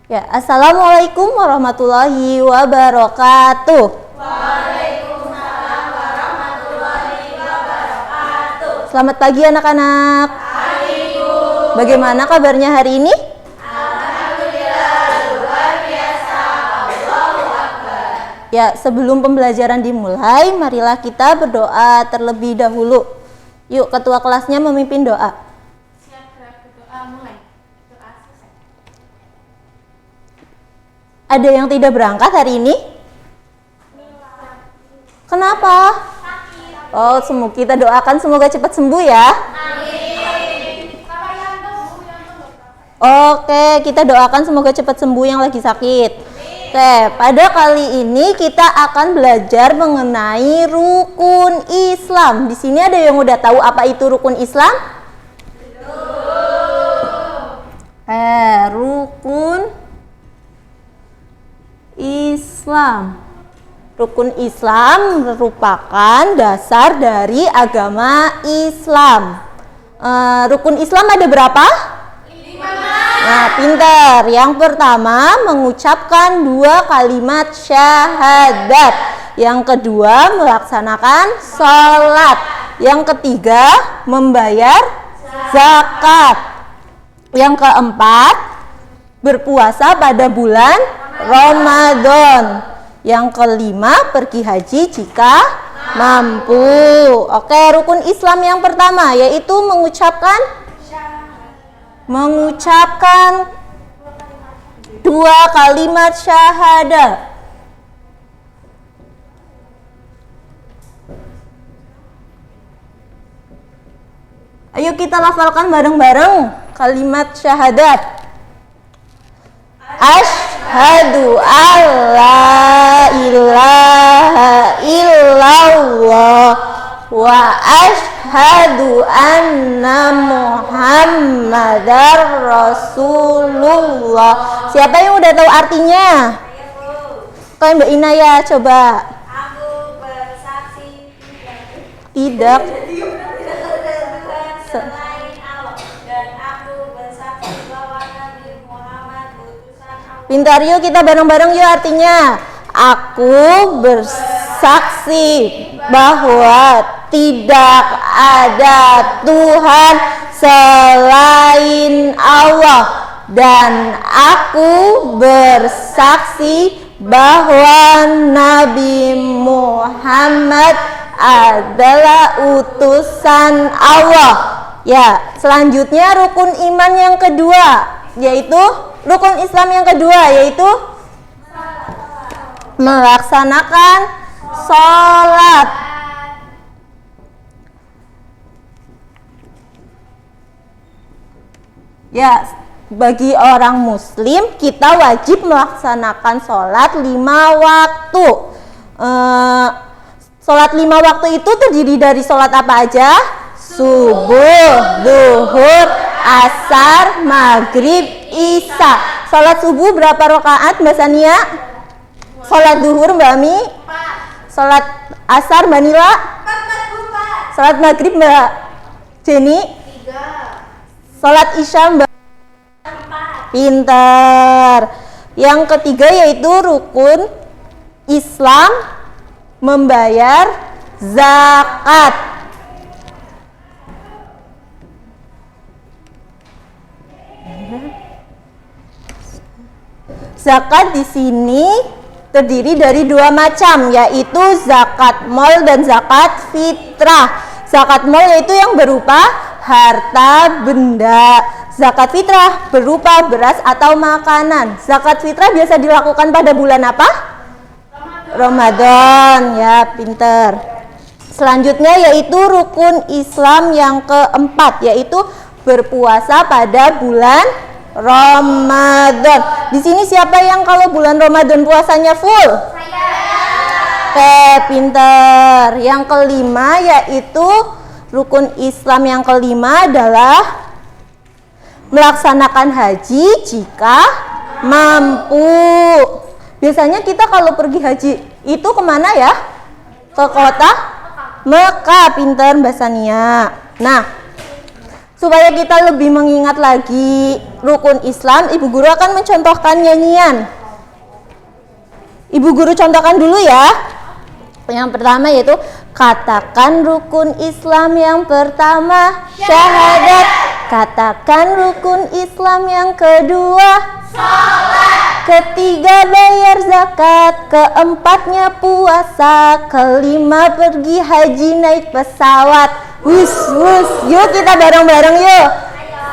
Ya, Assalamualaikum warahmatullahi wabarakatuh. Waalaikumsalam warahmatullahi wabarakatuh. Selamat pagi anak-anak. Bagaimana kabarnya hari ini? Alhamdulillah, luar biasa. Allahu Akbar. Ya, sebelum pembelajaran dimulai, marilah kita berdoa terlebih dahulu. Yuk, ketua kelasnya memimpin doa. Siap, gerak berdoa mulai. Doa selesai. Ada yang tidak berangkat hari ini? Kenapa? Oh, kita doakan semoga cepat sembuh ya. Oke, kita doakan semoga cepat sembuh yang lagi sakit. Oke, pada kali ini kita akan belajar mengenai rukun Islam. Di sini ada yang udah tahu apa itu rukun Islam? Rukun Islam. Rukun Islam merupakan dasar dari agama Islam. Rukun Islam ada berapa? Nah, pintar. Yang pertama mengucapkan 2 kalimat syahadat. Yang kedua melaksanakan sholat. Yang ketiga membayar zakat. Yang keempat berpuasa pada bulan Ramadan. Yang kelima pergi haji jika mampu. Oke, rukun Islam yang pertama yaitu mengucapkan 2 kalimat syahadat. Ayo kita lafalkan bareng-bareng kalimat syahadat. Asyhadu alla ilaha illallah wa asyhadu anna Muhammadar Rasulullah. Siapa yang udah tahu artinya? Kau Mbak Inaya coba. Aku bersaksi Tidak. selain Allah dan aku bersaksi bahwa Nabi Muhammad utusan Allah. Pintar, yuk kita bareng-bareng yuk artinya. Aku bersaksi bahwa tidak ada Tuhan selain Allah dan aku bersaksi bahwa Nabi Muhammad adalah utusan Allah. Ya, selanjutnya rukun iman yang kedua yaitu rukun Islam yang kedua yaitu melaksanakan sholat. Ya, bagi orang muslim kita wajib melaksanakan sholat 5 waktu. Sholat 5 waktu itu terdiri dari sholat apa aja? Subuh, zuhur, asar, maghrib, isya. Sholat subuh berapa rakaat Mbak Sania? Sholat zuhur Mbak Ami? Sholat asar Mbak Nila? Sholat maghrib Mbak Jenny? Sholat isya Mbak? Pintar. Yang ketiga yaitu rukun Islam membayar zakat. Zakat di sini terdiri dari 2 macam, yaitu zakat mal dan zakat fitrah. Zakat mal yaitu yang berupa harta benda. Zakat fitrah berupa beras atau makanan. Zakat fitrah biasa dilakukan pada bulan apa? Ramadan. Ya, pinter. Selanjutnya yaitu rukun Islam yang keempat, yaitu berpuasa pada bulan Ramadan. Di sini siapa yang kalau bulan Ramadan puasanya full? Oke, pinter. Yang kelima yaitu rukun Islam yang kelima adalah melaksanakan haji jika mampu. Biasanya kita kalau pergi haji itu kemana ya? Ke kota Mekah. Pinter Mbak Sania. Nah, supaya kita lebih mengingat lagi rukun Islam, Ibu Guru akan mencontohkan nyanyian. Ibu Guru contohkan dulu ya. Yang pertama yaitu katakan rukun Islam yang pertama syahadat. Katakan rukun Islam yang kedua Ketiga bayar zakat, keempatnya puasa, kelima pergi haji naik pesawat. Wus, yuk kita bareng-bareng yuk.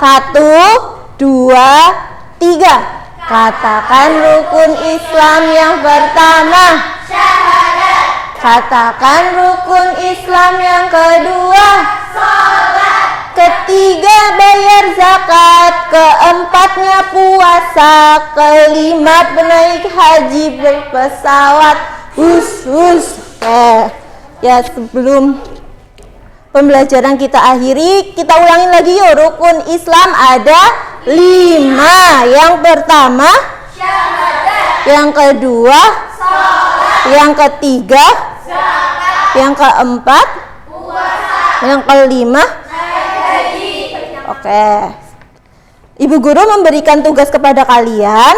1, 2, 3. Katakan rukun Islam yang pertama. Syahadat. Katakan rukun Islam yang kedua. Salat. Ketiga bayar zakat, keempatnya puasa, kelima naik haji berpesawat. Ya, sebelum pembelajaran kita akhiri, kita ulangin lagi yuk. Rukun Islam ada 5. Yang pertama syahadat. Yang kedua salat. Yang ketiga zakat. Yang keempat puasa. Yang kelima haji. Oke. Ibu guru memberikan tugas kepada kalian,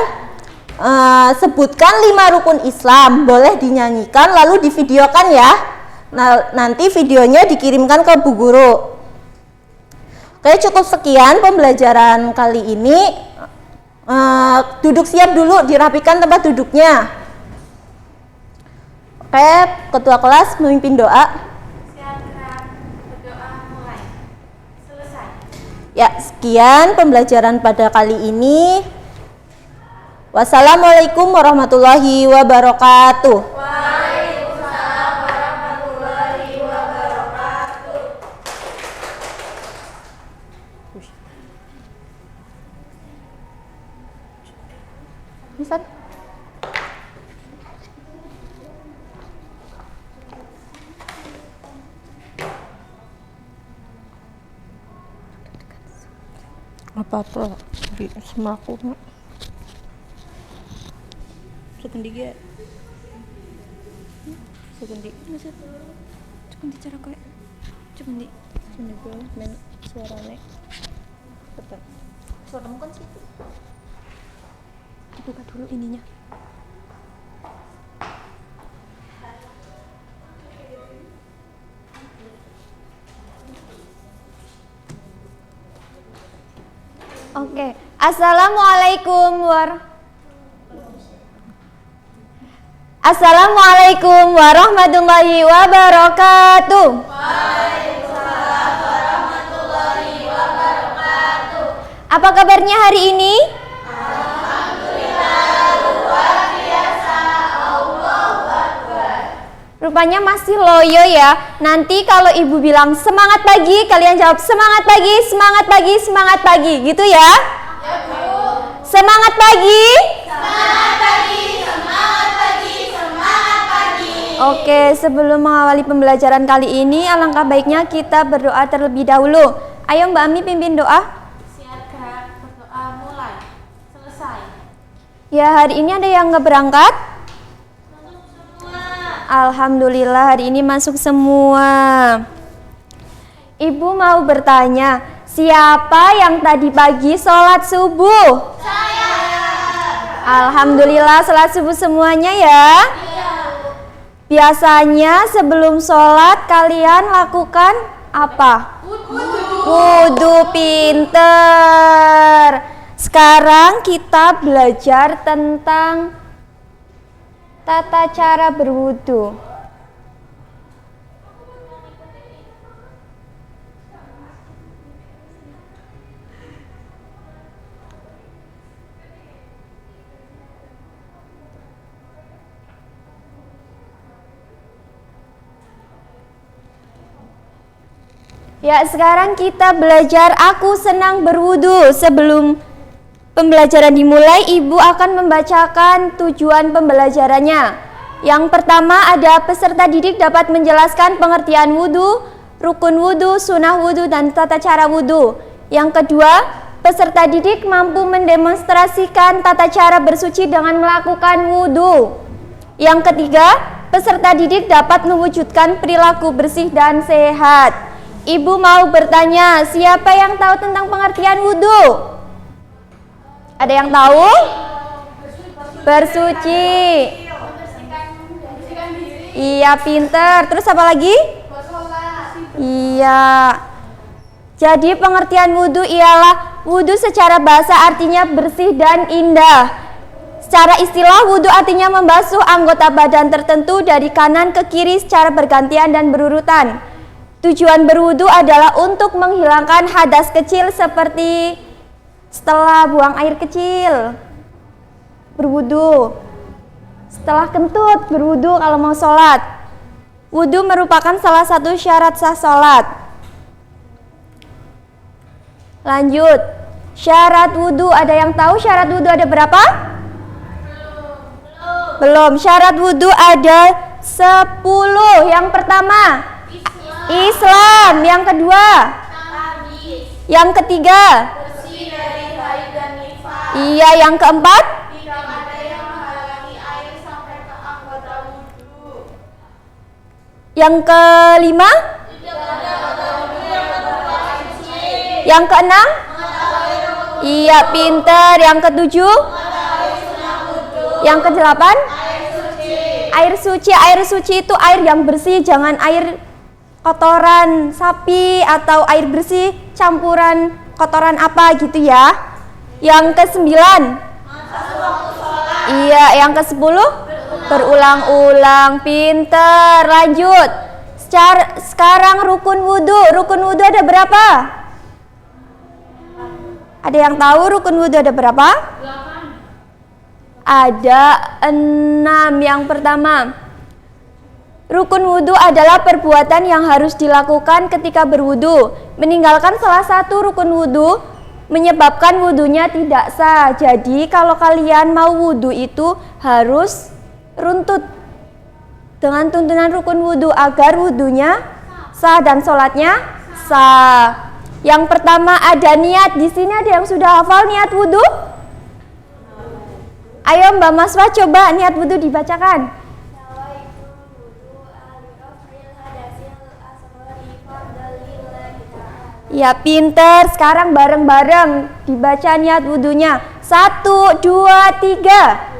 sebutkan 5 rukun Islam. Boleh dinyanyikan lalu divideokan ya. Nah, nanti videonya dikirimkan ke Bu Guru. Oke, cukup sekian pembelajaran kali ini. Duduk siap dulu, dirapikan tempat duduknya. Oke, ketua kelas memimpin doa. Silakan berdoa mulai. Selesai. Ya, sekian pembelajaran pada kali ini. Wassalamualaikum warahmatullahi wabarakatuh. Bisa? Apa-apa di semaku nak. Sekendi ge. Sekendi. Sekendi cara kowe. Sekendi. Sekendi gue men suarane. Betul. Suaramu kan situ. Dibuka dulu ininya. Oke. Assalamualaikum warahmatullahi wabarakatuh. Waalaikumsalam warahmatullahi wabarakatuh. Apa kabarnya hari ini? Rupanya masih loyo ya. Nanti kalau ibu bilang semangat pagi, kalian jawab semangat pagi, semangat pagi, semangat pagi. Gitu ya? Ya, Bu. Semangat pagi. Semangat pagi, semangat pagi, semangat pagi. Oke, sebelum mengawali pembelajaran kali ini, alangkah baiknya kita berdoa terlebih dahulu. Ayo Mbak Ami pimpin doa. Silakan berdoa mulai. Selesai. Ya, hari ini ada yang nggak berangkat? Alhamdulillah hari ini masuk semua. Ibu mau bertanya, siapa yang tadi pagi sholat subuh? Saya. Alhamdulillah sholat subuh semuanya ya. Iya. Biasanya sebelum sholat kalian lakukan apa? Wudu. Pinter. Sekarang kita belajar tentang tata cara berwudu. Ya, sekarang kita belajar aku senang berwudu. Sebelum pembelajaran dimulai, Ibu akan membacakan tujuan pembelajarannya. Yang pertama, ada peserta didik dapat menjelaskan pengertian wudu, rukun wudu, sunnah wudu, dan tata cara wudu. Yang kedua, peserta didik mampu mendemonstrasikan tata cara bersuci dengan melakukan wudu. Yang ketiga, peserta didik dapat mewujudkan perilaku bersih dan sehat. Ibu mau bertanya, siapa yang tahu tentang pengertian wudu? Ada yang tahu? Bersuci. Iya, pinter. Terus apa lagi? Iya. Jadi pengertian wudu ialah Wudhu secara bahasa artinya bersih dan indah. Secara istilah, wudhu artinya membasuh anggota badan tertentu dari kanan ke kiri secara bergantian dan berurutan. Tujuan berwudhu adalah untuk menghilangkan hadas kecil seperti setelah buang air kecil, berwudhu. Setelah kentut, berwudhu kalau mau sholat. Wudhu merupakan salah satu syarat sah sholat. Lanjut, syarat wudhu, ada yang tahu syarat wudhu ada berapa? Belum. Syarat wudhu ada 10. Yang pertama, Islam. Yang kedua, yang ketiga, iya. Yang keempat, yang kelima, yang keenam, iya, pinter. Yang ketujuh, yang kedelapan, air suci. Air suci itu air yang bersih, jangan air kotoran sapi atau air bersih campuran kotoran apa gitu ya. Yang kesembilan, iya. Yang kesepuluh, berulang-ulang. Pinter. Lanjut. Sekarang rukun wudhu. Rukun wudhu ada berapa? Ada yang tahu rukun wudhu ada berapa? Ada 6. Yang pertama, rukun wudhu adalah perbuatan yang harus dilakukan ketika berwudhu. Meninggalkan salah satu rukun wudhu menyebabkan wudhunya tidak sah. Jadi kalau kalian mau wudhu itu harus runtut dengan tuntunan rukun wudhu agar wudhunya sah dan sholatnya sah. Yang pertama ada niat. Di sini ada yang sudah hafal niat wudhu? Ayo Mbak Maswa coba niat wudhu dibacakan. Ya pinter. Sekarang bareng-bareng dibaca niat wudhunya. 1, 2, 3.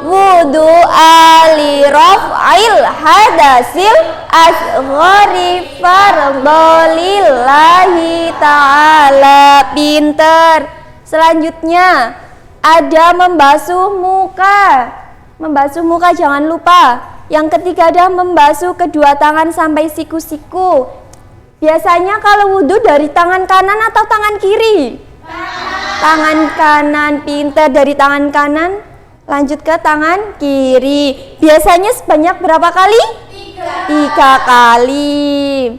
Wudhu ali raf'il hadasil asghari fardolillahi ta'ala. Pinter. Selanjutnya ada membasuh muka. Membasuh muka jangan lupa. Yang ketiga ada membasuh kedua tangan sampai siku-siku. Biasanya kalau wudhu dari tangan kanan atau tangan kiri? Tangan kanan. Pinter. Dari tangan kanan lanjut ke tangan kiri. Biasanya sebanyak berapa kali? 3 kali.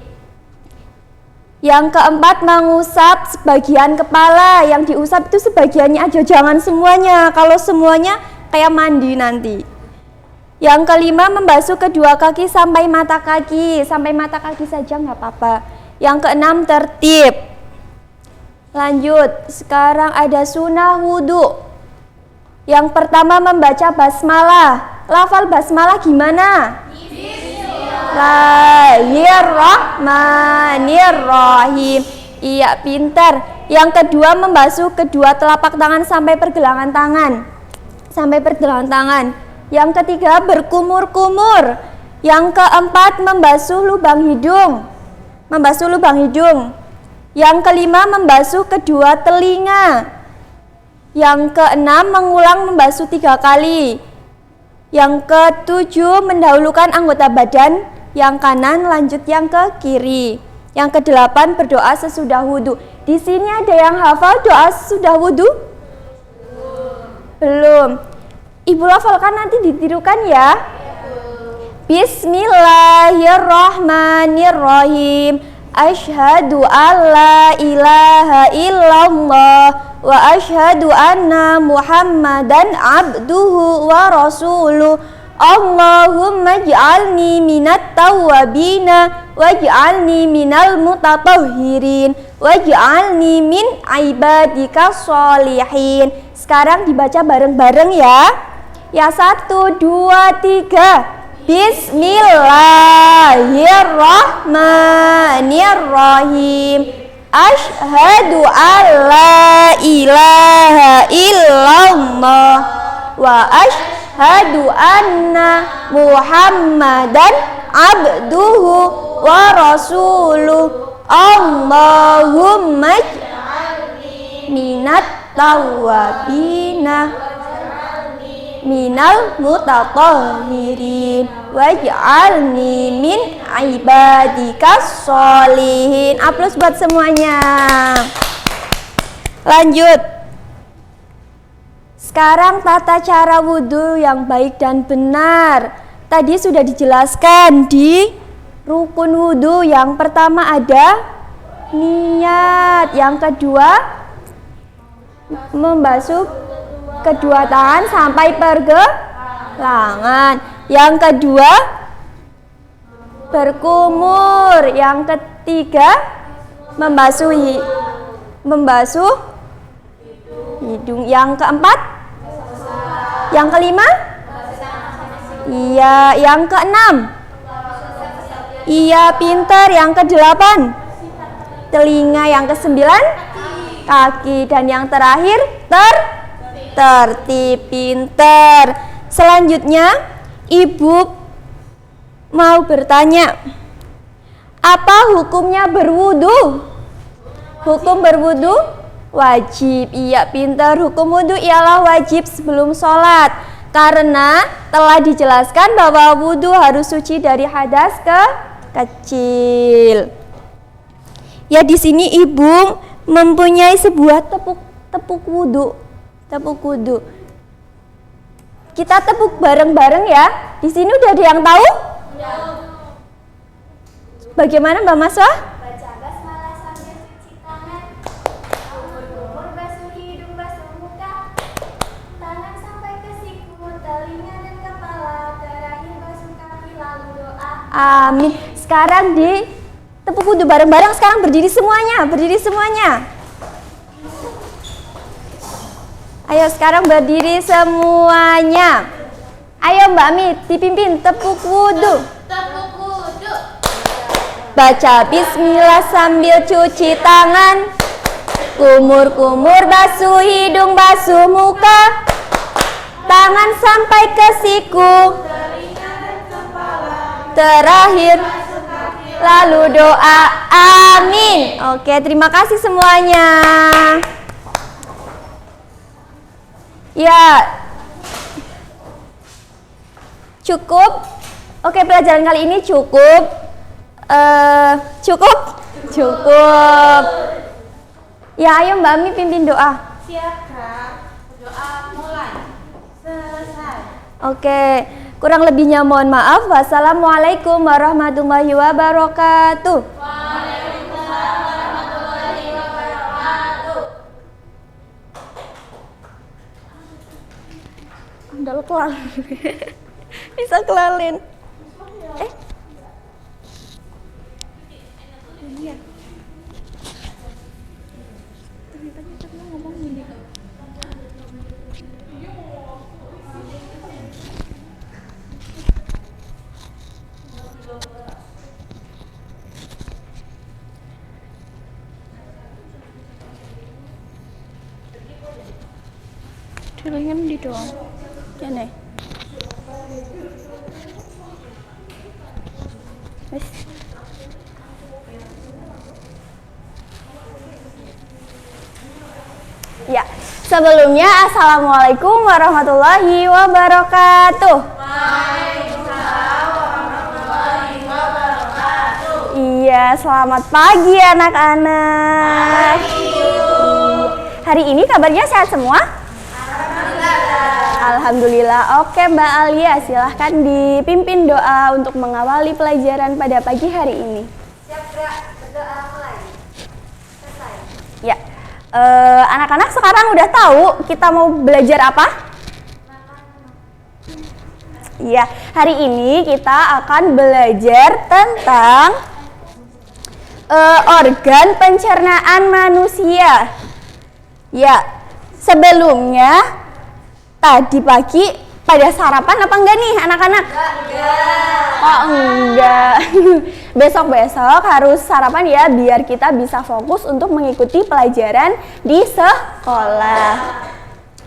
Yang keempat mengusap sebagian kepala. Yang diusap itu sebagiannya aja, jangan semuanya. Kalau semuanya kayak mandi nanti. Yang kelima membasuh kedua kaki sampai mata kaki. Sampai mata kaki saja nggak apa-apa. Yang keenam tertib. Lanjut, sekarang ada sunnah wudhu. Yang pertama membaca basmalah. Lafal basmalah gimana? Bismillahirrahmanirrahim. Iya pintar. Yang kedua membasuh kedua telapak tangan sampai pergelangan tangan. Sampai pergelangan tangan. Yang ketiga berkumur-kumur. Yang keempat membasuh lubang hidung. Membasuh lubang hidung. Yang kelima membasuh kedua telinga. Yang keenam mengulang membasuh 3 kali. Yang ketujuh mendahulukan anggota badan yang kanan lanjut yang ke kiri. Yang kedelapan berdoa sesudah wudhu. Di sini ada yang hafal doa sesudah wudhu? Belum. Ibu hafalkan nanti ditirukan ya. Bismillahirrahmanirrahim. Asyhadu alla ilaha illallah wa asyhadu anna Muhammadan abduhu wa rasuluh. Allahumma ij'alni minat tawwabina waj'alni minal mutatahhirin waj'alni min ibadika sholihin. Sekarang dibaca bareng-bareng ya. Ya 1, 2, 3. Bismillahirrahmanirrahim. Asyhadu alla ilaha illallah wa asyhadu anna Muhammadan abduhu wa rasuluh. Allahumma minat tawabina minal mutatahhirin waj'alni min ibadikas sholihin. Aplaus buat semuanya. Lanjut. Sekarang tata cara wudhu yang baik dan benar. Tadi sudah dijelaskan di rukun wudhu. Yang pertama ada niat. Yang kedua membasuh kedua tangan sampai pergelangan. Yang kedua berkumur. Yang ketiga membasuh hidung. Yang keempat, yang kelima, iya. Yang keenam, iya pintar. Yang kedelapan, telinga. Yang kesembilan, kaki. Dan yang terakhir, tertib, pintar. Selanjutnya, ibu mau bertanya, apa hukumnya berwudu? Hukum berwudu wajib. Iya pintar. Hukum wudu ialah wajib sebelum sholat, karena telah dijelaskan bahwa wudu harus suci dari hadas kecil. Ya, di sini ibu mempunyai sebuah tepuk wudu. Kita tepuk bareng-bareng ya. Di sini udah ada yang tahu? Bagaimana Mbak Maswa? Baca basmalah sambil cuci tangan, kumur basuh hidung, basuh muka, tangan sampai ke siku, telinga dan kepala, terakhir basuh kaki, lalu doa. Amin. Sekarang di tepuk wudhu bareng-bareng. Sekarang berdiri semuanya. Ayo sekarang berdiri semuanya. Ayo Mbak Mi, dipimpin tepuk wudhu. Baca bismillah sambil cuci tangan, kumur-kumur basuh hidung, basuh muka, tangan sampai ke siku, terakhir lalu doa. Amin. Oke, terima kasih semuanya. Ya, cukup. Oke, pelajaran kali ini cukup. Cukup. Ya, ayo Mbak Mi pimpin doa. Siap, Kak. Doa mulai. Selesai. Oke, kurang lebihnya mohon maaf. Wassalamualaikum warahmatullahi wabarakatuh. Waalaikumsalam warahmatullahi wabarakatuh. Andal kelal. Bisa kelalin. Diringin di doang. Kene. Wes. Ya, sebelumnya assalamualaikum warahmatullahi wabarakatuh. Waalaikumsalam warahmatullahi wabarakatuh. Iya, selamat pagi anak-anak. Hari ini kabarnya sehat semua? Alhamdulillah. Oke Mbak Alia, silahkan dipimpin doa untuk mengawali pelajaran pada pagi hari ini. Siap, Kak. Berdoa mulai. Selesai. Ya, anak-anak sekarang udah tahu kita mau belajar apa? Iya, hari ini kita akan belajar tentang organ pencernaan manusia. Ya, sebelumnya tadi pagi pada sarapan apa enggak nih anak-anak? Oh enggak. Besok-besok harus sarapan ya, biar kita bisa fokus untuk mengikuti pelajaran di sekolah.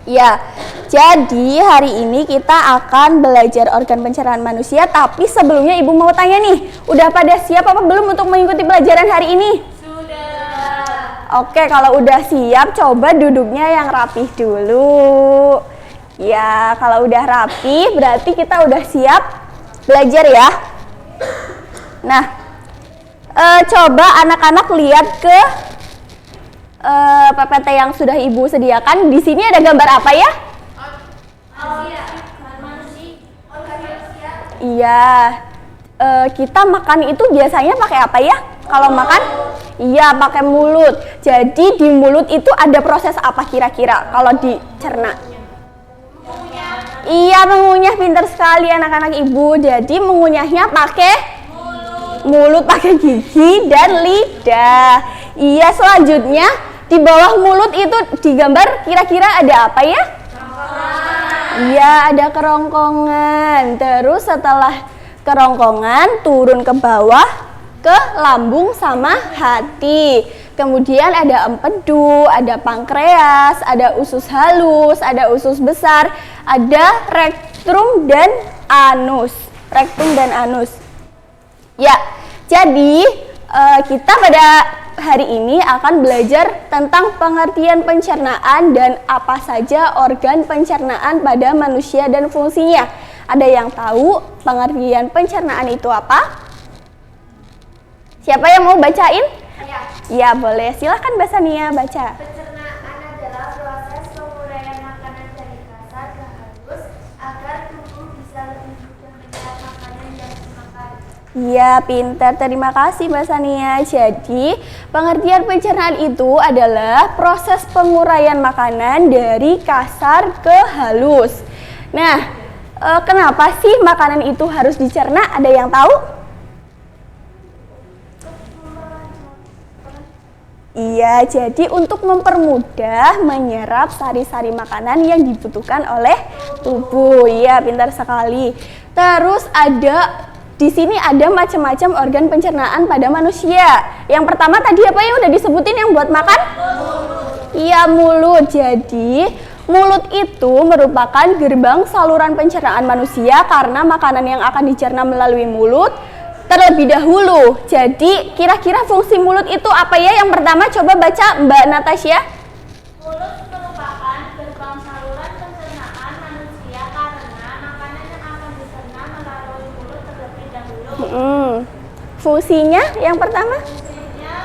Ya, jadi hari ini kita akan belajar organ pencernaan manusia. Tapi sebelumnya ibu mau tanya nih, udah pada siap apa belum untuk mengikuti pelajaran hari ini? Sudah. Oke, kalau udah siap, coba duduknya yang rapih dulu. Ya, kalau udah rapi, berarti kita udah siap belajar ya. Nah, coba anak-anak lihat ke PPT yang sudah Ibu sediakan. Di sini ada gambar apa ya? Iya. Kita makan itu biasanya pakai apa ya? Kalau makan? Iya, pakai mulut. Jadi di mulut itu ada proses apa kira-kira kalau dicerna? Iya, mengunyah. Pintar sekali anak-anak Ibu. Jadi mengunyahnya pakai mulut, pakai gigi dan lidah. Iya, selanjutnya di bawah mulut itu digambar kira-kira ada apa ya? Iya, ada kerongkongan. Terus setelah kerongkongan turun ke bawah ke lambung sama hati. Kemudian ada empedu, ada pankreas, ada usus halus, ada usus besar, ada rektum dan anus. Rektum dan anus. Ya, jadi kita pada hari ini akan belajar tentang pengertian pencernaan dan apa saja organ pencernaan pada manusia dan fungsinya. Ada yang tahu pengertian pencernaan itu apa? Siapa yang mau bacain? Ya, boleh. Silahkan Mbak Sania baca. Pencernaan adalah proses penguraian makanan dari kasar ke halus agar tubuh bisa lebih mudah menyerap makanan yang dimakan. Iya, pintar. Terima kasih Mbak Sania. Jadi, pengertian pencernaan itu adalah proses penguraian makanan dari kasar ke halus. Nah, kenapa sih makanan itu harus dicerna? Ada yang tahu? Iya, jadi untuk mempermudah menyerap sari-sari makanan yang dibutuhkan oleh tubuh. Iya, pintar sekali. Terus di sini ada macam-macam organ pencernaan pada manusia. Yang pertama tadi apa yang udah disebutin yang buat makan? Iya, mulut. Jadi mulut itu merupakan gerbang saluran pencernaan manusia karena makanan yang akan dicerna melalui mulut terlebih dahulu. Jadi kira-kira fungsi mulut itu apa ya? Yang pertama coba baca Mbak Natasha. Mulut merupakan gerbang saluran pencernaan manusia karena makanan yang akan dicerna melalui mulut terlebih dahulu. Fungsinya yang pertama? Fungsinya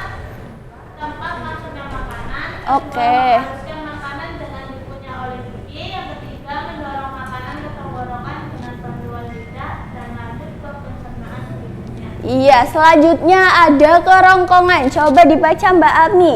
tempat masuknya makanan. Oke. Masuknya makanan dengan dikunyah oleh gigi. Yang ketiga mendorong makanan ke tenggorokan dengan bantuan lidah dan lanjut ke pencernaan berikutnya. Iya, selanjutnya ada kerongkongan. Coba dibaca Mbak Ami.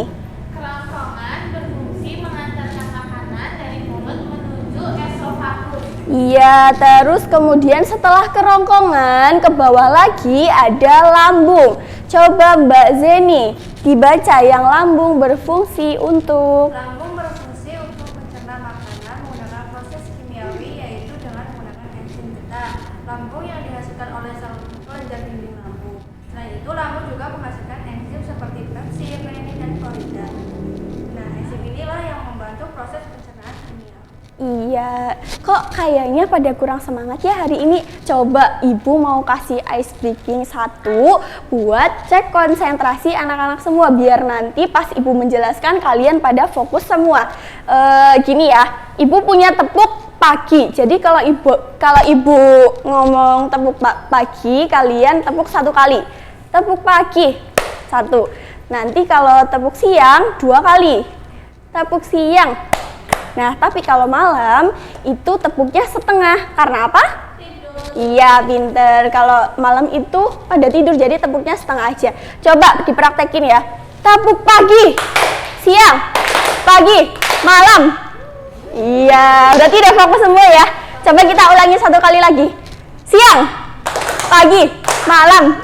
Kerongkongan berfungsi mengantarkan makanan dari mulut menuju esofagus. Iya, terus kemudian setelah kerongkongan ke bawah lagi ada lambung. Coba Mbak Zeni dibaca yang lambung berfungsi untuk. Lambung berfungsi untuk mencerna makanan menggunakan proses kimiawi yaitu dengan menggunakan enzim getah. Lambung yang dihasilkan oleh sel kelenjar dinding lambung. Selain itu, lambung juga menghasilkan enzim seperti pepsin, renin, dan klorida. Nah, enzim inilah yang membantu proses pencernaan kimia. Iya, kok kayaknya pada kurang semangat ya hari ini. Coba Ibu mau kasih ice breaking 1 buat cek konsentrasi anak-anak semua biar nanti pas Ibu menjelaskan kalian pada fokus semua. Gini ya, Ibu punya tepuk pagi. Jadi kalau Ibu ngomong tepuk pagi, kalian tepuk 1 kali. Tepuk pagi 1. Nanti kalau tepuk siang 2 kali. Tepuk siang. Nah, tapi kalau malam itu tepuknya setengah. Karena apa? Tidur. Iya, pinter. Kalau malam itu pada tidur, jadi tepuknya setengah aja. Coba dipraktekin ya. Tepuk pagi, siang, pagi, malam. Iya, berarti udah fokus semua ya. Coba kita ulangi 1 kali lagi. Siang, pagi, malam,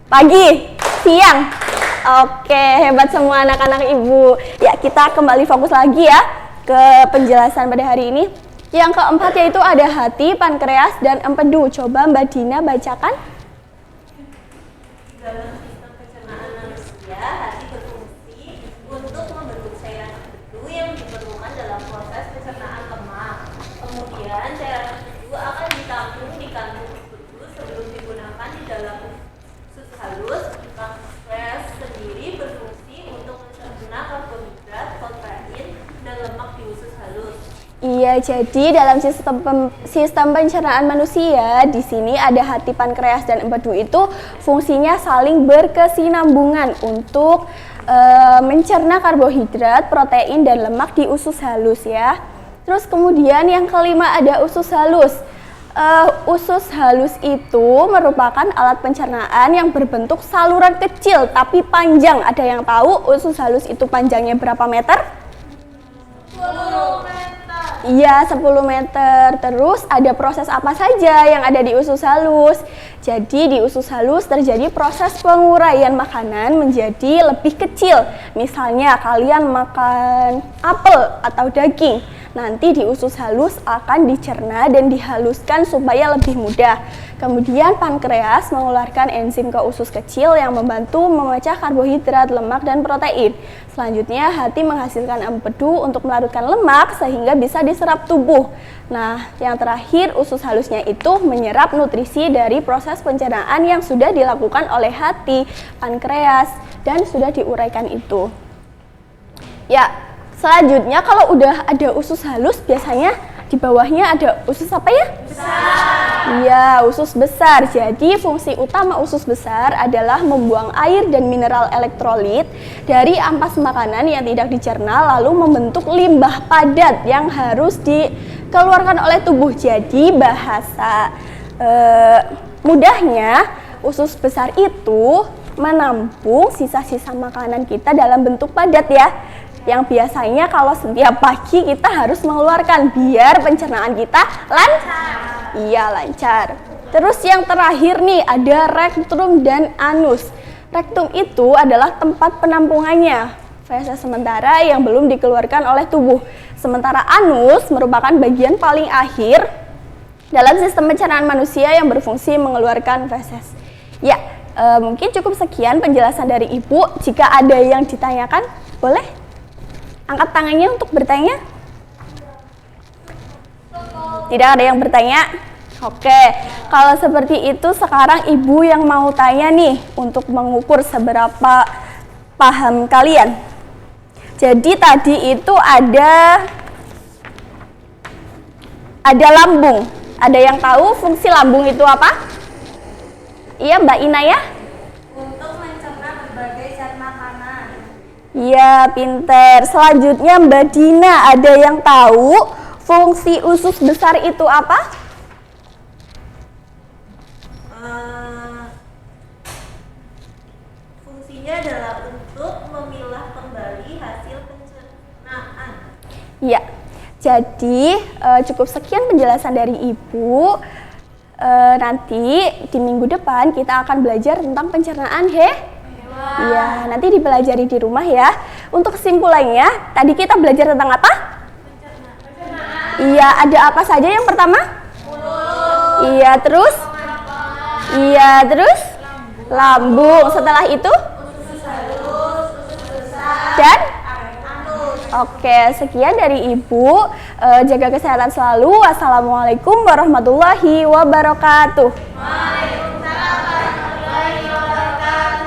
pagi, siang. Oke, hebat semua anak-anak Ibu. Ya, kita kembali fokus lagi ya ke penjelasan pada hari ini. Yang keempat yaitu ada hati, pankreas, dan empedu. Coba Mbak Dina bacakan. Dalam sistem pencernaan manusia, hati berfungsi untuk membentuk cairan empedu yang diperlukan dalam proses pencernaan lemak. Kemudian cairan empedu akan ditampung di kantung empedu sebelum digunakan di dalam usus halus. Pankreas sendiri berfungsi untuk mencerna Iya, jadi dalam sistem pencernaan manusia di sini ada hati, pankreas dan empedu itu fungsinya saling berkesinambungan untuk mencerna karbohidrat, protein dan lemak di usus halus ya. Terus kemudian yang kelima ada usus halus. Usus halus itu merupakan alat pencernaan yang berbentuk saluran kecil tapi panjang. Ada yang tahu usus halus itu panjangnya berapa meter? 10 meter. Iya, 10 meter. Terus ada proses apa saja yang ada di usus halus? Jadi di usus halus terjadi proses penguraian makanan menjadi lebih kecil. Misalnya kalian makan apel atau daging. Nanti di usus halus akan dicerna dan dihaluskan supaya lebih mudah. Kemudian pankreas mengeluarkan enzim ke usus kecil yang membantu memecah karbohidrat, lemak, dan protein. Selanjutnya hati menghasilkan empedu untuk melarutkan lemak sehingga bisa diserap tubuh. Nah, yang terakhir usus halusnya itu menyerap nutrisi dari proses pencernaan yang sudah dilakukan oleh hati, pankreas, dan sudah diuraikan itu. Ya, selanjutnya kalau udah ada usus halus biasanya di bawahnya ada usus apa ya? Besar. Iya, usus besar. Jadi fungsi utama usus besar adalah membuang air dan mineral elektrolit dari ampas makanan yang tidak dicerna lalu membentuk limbah padat yang harus dikeluarkan oleh tubuh. Jadi bahasa mudahnya usus besar itu menampung sisa-sisa makanan kita dalam bentuk padat ya. Yang biasanya kalau setiap pagi kita harus mengeluarkan biar pencernaan kita lancar. Iya, lancar. Terus yang terakhir nih ada rektum dan anus. Rektum itu adalah tempat penampungannya feses sementara yang belum dikeluarkan oleh tubuh. Sementara anus merupakan bagian paling akhir dalam sistem pencernaan manusia yang berfungsi mengeluarkan feses. Ya, mungkin cukup sekian penjelasan dari Ibu. Jika ada yang ditanyakan, boleh angkat tangannya untuk bertanya. Tidak ada yang bertanya? Oke, kalau seperti itu sekarang Ibu yang mau tanya nih untuk mengukur seberapa paham kalian. Jadi tadi itu ada lambung. Ada yang tahu fungsi lambung itu apa? Iya, Mbak Inaya? Untuk mencerna berbagai zat makanan. Iya, pinter. Selanjutnya Mbak Dina, ada yang tahu fungsi usus besar itu apa? Fungsinya adalah untuk memilah kembali hasil pencernaan. Iya. Jadi cukup sekian penjelasan dari Ibu. Nanti di minggu depan kita akan belajar tentang pencernaan, Iya, nanti dipelajari di rumah ya. Untuk kesimpulannya, tadi kita belajar tentang apa? Pencernaan. Iya, ada apa saja yang pertama? Mulut. Iya, terus? Iya, terus? Lambung. Setelah itu? Usus halus, usus besar, dan? Anus. Oke, sekian dari Ibu. Jaga kesehatan selalu. Wassalamualaikum warahmatullahi wabarakatuh. Waalaikumsalam warahmatullahi wabarakatuh.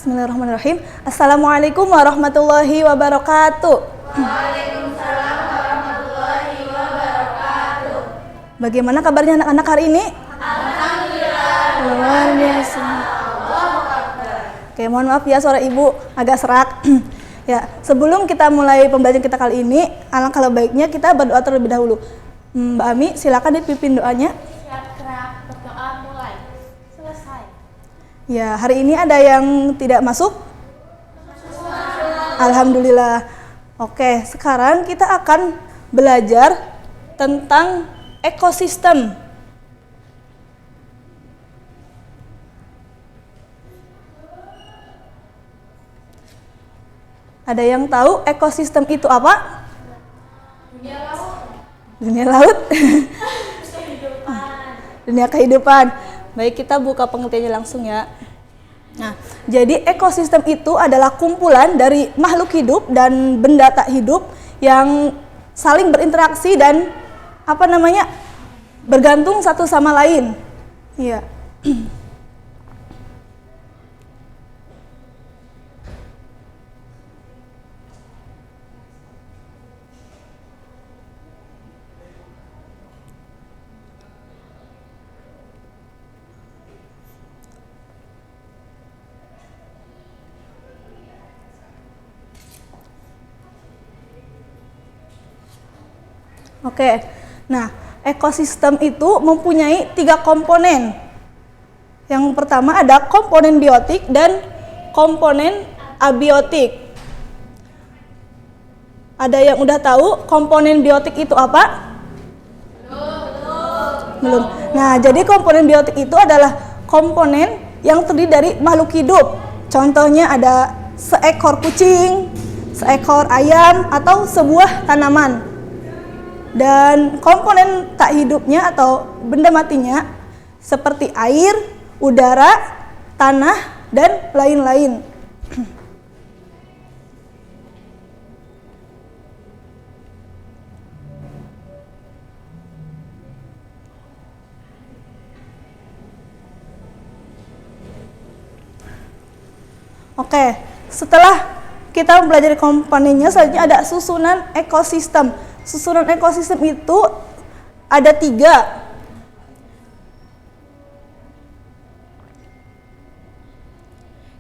Bismillahirrahmanirrahim. Assalamualaikum warahmatullahi wabarakatuh. Waalaikumsalam warahmatullahi wabarakatuh. Bagaimana kabarnya anak-anak hari ini? Alhamdulillah. Luar biasa. Oke, mohon maaf ya suara ibu agak serak. Ya, sebelum kita mulai pembelajaran kita kali ini, alangkah baiknya kita berdoa terlebih dahulu. Mbak Ami, silakan dipimpin doanya. Siap gerak, berdoa mulai. Selesai. Ya, hari ini ada yang tidak masuk? Alhamdulillah. Oke, sekarang kita akan belajar tentang ekosistem. Ada yang tahu ekosistem itu apa? Dunia laut. Dunia kehidupan. Baik, kita buka pengertiannya langsung ya. Nah, jadi ekosistem itu adalah kumpulan dari makhluk hidup dan benda tak hidup yang saling berinteraksi dan bergantung satu sama lain. Iya. Oke, nah ekosistem itu mempunyai 3 komponen. Yang pertama ada komponen biotik dan komponen abiotik. Ada yang udah tahu komponen biotik itu apa? Belum. Nah, jadi komponen biotik itu adalah komponen yang terdiri dari makhluk hidup. Contohnya ada seekor kucing, seekor ayam, atau sebuah tanaman. Dan komponen tak hidupnya atau benda matinya seperti air, udara, tanah, dan lain-lain. Oke, setelah kita mempelajari komponennya, selanjutnya ada susunan ekosistem. Susunan ekosistem itu ada 3.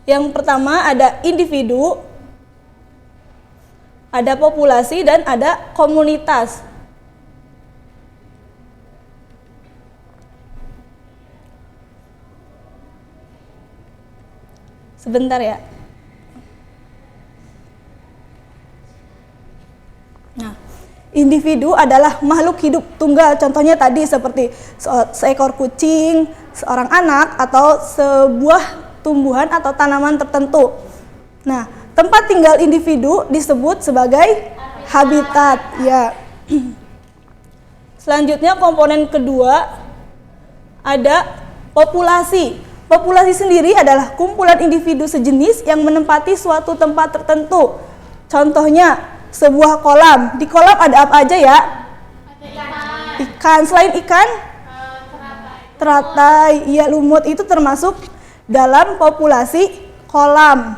Yang pertama ada individu, ada populasi, dan ada komunitas. Sebentar ya. Nah, individu adalah makhluk hidup tunggal, contohnya tadi seperti seekor kucing, seorang anak, atau sebuah tumbuhan atau tanaman tertentu. Nah, tempat tinggal individu disebut sebagai habitat. Ya. Selanjutnya komponen kedua ada populasi. Populasi sendiri adalah kumpulan individu sejenis yang menempati suatu tempat tertentu. Contohnya sebuah kolam. Di kolam ada apa aja ya? Ikan. Selain ikan? Teratai. Ya, lumut itu termasuk dalam populasi kolam.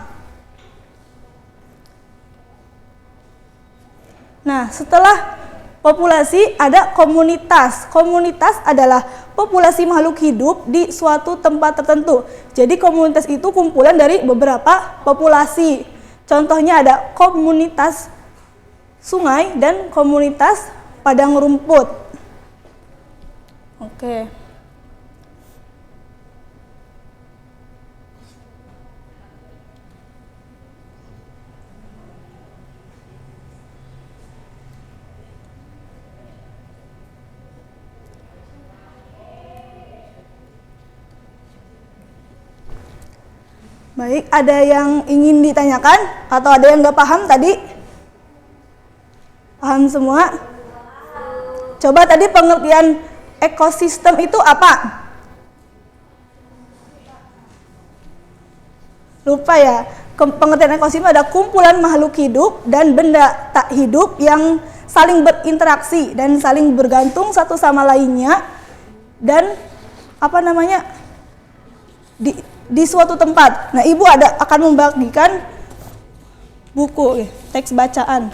Nah, setelah populasi ada komunitas. Komunitas adalah populasi makhluk hidup di suatu tempat tertentu. Jadi komunitas itu kumpulan dari beberapa populasi. Contohnya ada komunitas sungai dan komunitas padang rumput. Oke. Baik, ada yang ingin ditanyakan atau ada yang nggak paham tadi? Paham semua? Coba tadi pengertian ekosistem itu apa? Lupa ya. Pengertian ekosistem ada kumpulan makhluk hidup dan benda tak hidup yang saling berinteraksi dan saling bergantung satu sama lainnya dan di suatu tempat. Nah, Ibu akan membagikan buku teks bacaan.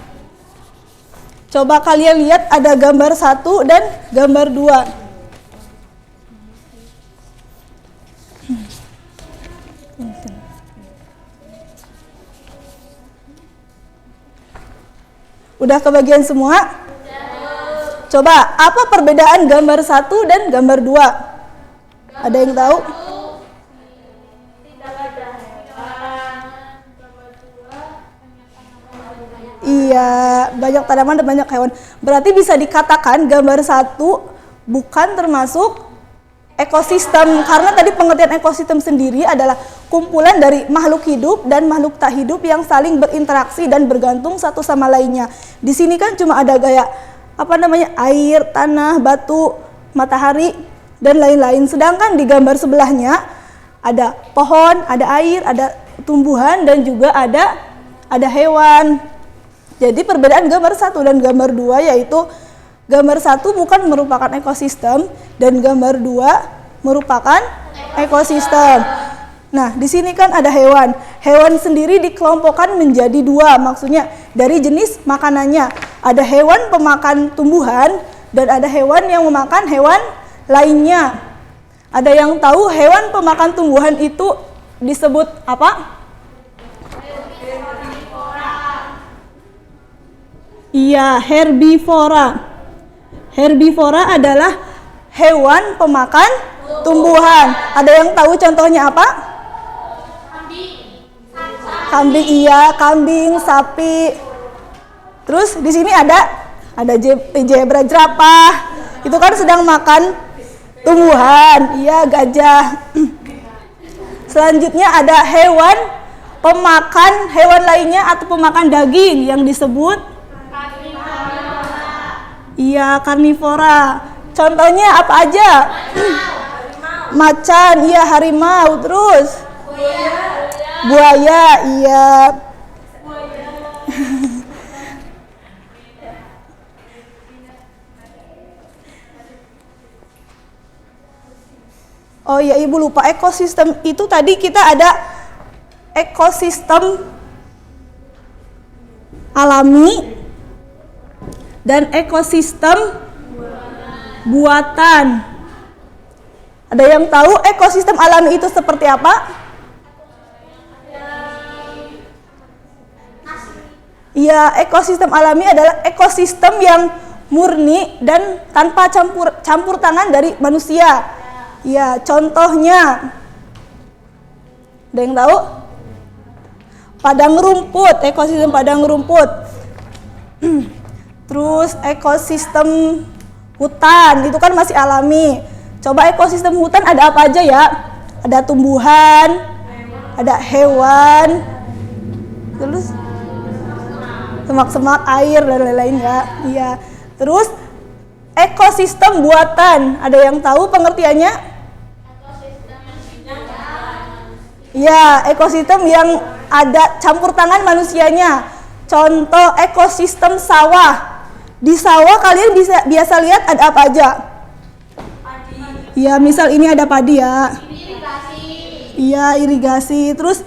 Coba kalian lihat ada gambar 1 dan gambar 2. Udah kebagian semua? Coba, apa perbedaan gambar 1 dan gambar 2? Ada yang tahu? Iya, banyak tanaman dan banyak hewan. Berarti bisa dikatakan gambar 1 bukan termasuk ekosistem, karena tadi pengertian ekosistem sendiri adalah kumpulan dari makhluk hidup dan makhluk tak hidup yang saling berinteraksi dan bergantung satu sama lainnya. Di sini kan cuma ada gaya air, tanah, batu, matahari dan lain-lain. Sedangkan di gambar sebelahnya ada pohon, ada air, ada tumbuhan dan juga ada hewan. Jadi perbedaan gambar 1 dan gambar 2 yaitu gambar 1 bukan merupakan ekosistem dan gambar 2 merupakan ekosistem. Nah, di sini kan ada hewan. Hewan sendiri dikelompokkan menjadi 2, maksudnya dari jenis makanannya. Ada hewan pemakan tumbuhan dan ada hewan yang memakan hewan lainnya. Ada yang tahu hewan pemakan tumbuhan itu disebut apa? Iya, herbivora. Herbivora adalah hewan pemakan tumbuhan. Ada yang tahu contohnya apa? Kambing, iya, kambing, sapi. Terus di sini ada zebra, jerapah. Itu kan sedang makan tumbuhan. Iya, gajah. Selanjutnya ada hewan pemakan hewan lainnya atau pemakan daging yang disebut iya, karnivora. Contohnya apa aja? Macan, iya, harimau, terus buaya, iya. Oh iya, Ibu lupa, ekosistem itu tadi kita ada ekosistem alami dan ekosistem buatan. Ada yang tahu ekosistem alami itu seperti apa? Ya, ekosistem alami adalah ekosistem yang murni dan tanpa campur tangan dari manusia. Ya, contohnya, ada yang tahu? Padang rumput, ekosistem padang rumput. Terus ekosistem hutan, itu kan masih alami. Coba ekosistem hutan ada apa aja ya? Ada tumbuhan, ada hewan, terus semak-semak, air, dan lain-lain ya. Iya. Terus ekosistem buatan, ada yang tahu pengertiannya? Ya, ekosistem yang ada campur tangan manusianya. Contoh ekosistem sawah. Di sawah kalian biasa lihat ada apa aja? Padi. Ya, misal ini ada padi ya. Iya, irigasi. Terus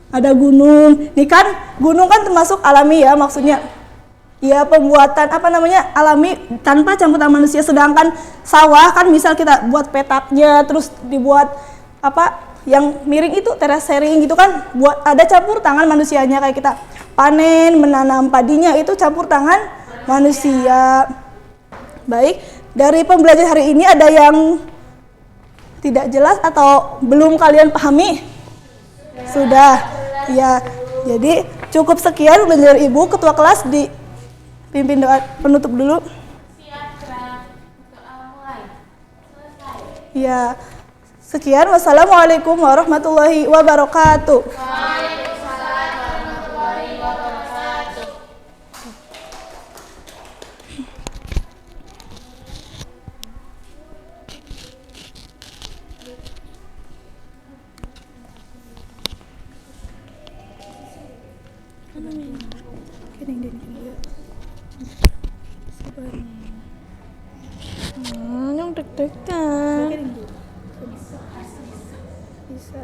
ada gunung. Nih kan, gunung kan termasuk alami ya, maksudnya. Ya, pembuatan alami tanpa campur tangan manusia. Sedangkan sawah kan misal kita buat petaknya, terus dibuat yang miring itu terasering gitu kan, buat ada campur tangan manusianya, kayak kita panen, menanam padinya itu campur tangan manusia. Baik, dari pembelajaran hari ini ada yang tidak jelas atau belum kalian pahami? Sudah. Ya, jadi cukup sekian belajar Ibu. Ketua kelas dipimpin doa penutup dulu. Ya. Sekian, wassalamualaikum warahmatullahi wabarakatuh. Waalaikumsalam warahmatullahi wabarakatuh. Yang deg-degan. Bisa.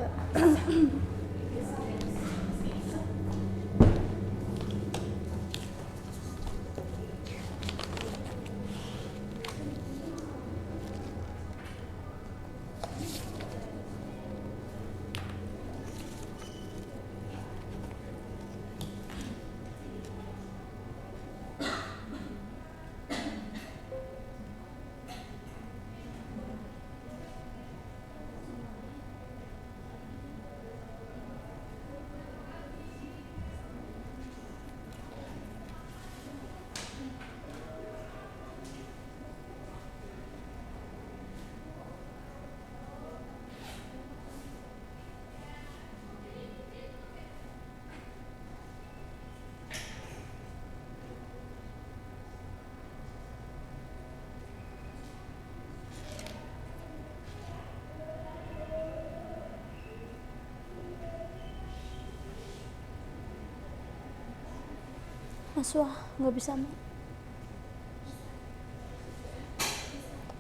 Mas wah nggak bisa.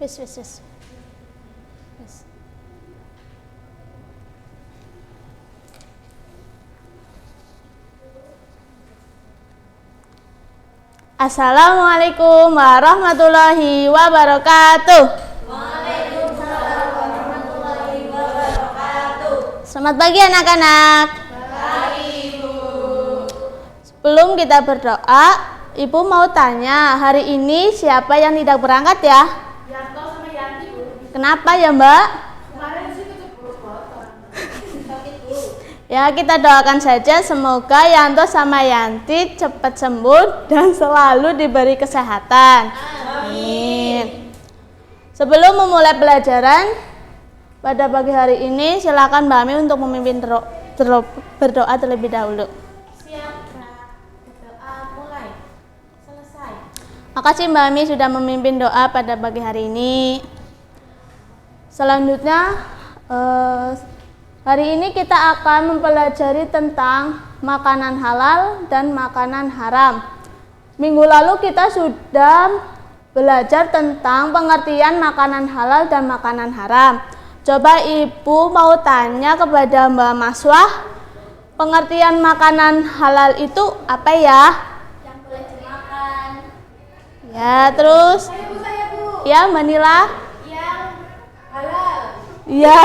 Wes. Assalamualaikum warahmatullahi wabarakatuh. Waalaikumsalam warahmatullahi wabarakatuh. Selamat pagi anak-anak. Sebelum kita berdoa, Ibu mau tanya, hari ini siapa yang tidak berangkat ya? Yanto sama Yanti, Bu. Kenapa ya, Mbak? Kemarin sih ya, kita doakan saja semoga Yanto sama Yanti cepat sembuh dan selalu diberi kesehatan. Amin. Sebelum memulai pelajaran pada pagi hari ini, silakan Mbak Ami untuk memimpin berdoa terlebih dahulu. Makasih Mbak Ami sudah memimpin doa pada pagi hari ini. Selanjutnya, hari ini kita akan mempelajari tentang makanan halal dan makanan haram. Minggu lalu kita sudah belajar tentang pengertian makanan halal dan makanan haram. Coba Ibu mau tanya kepada Mbak Maswah, pengertian makanan halal itu apa ya? Ya, terus? Ya, Mbak Nila? Yang halal. Ya,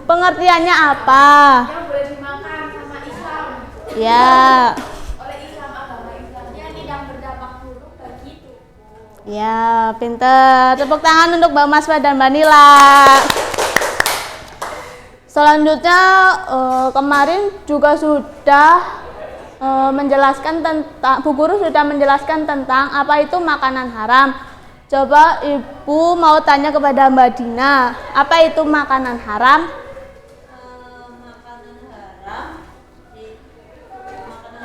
pengertiannya apa? Yang boleh dimakan sama Islam. Ya. Oleh Islam, agama Islam. Yang tidak berdampak buruk bagi tubuh. Ya, pinter. Tepuk tangan untuk Mbak Maswah dan Mbak Nila. Selanjutnya, kemarin juga sudah menjelaskan tentang, Bu Guru sudah menjelaskan tentang apa itu makanan haram. Coba Ibu mau tanya kepada Mbak Dina, apa itu makanan haram? Makanan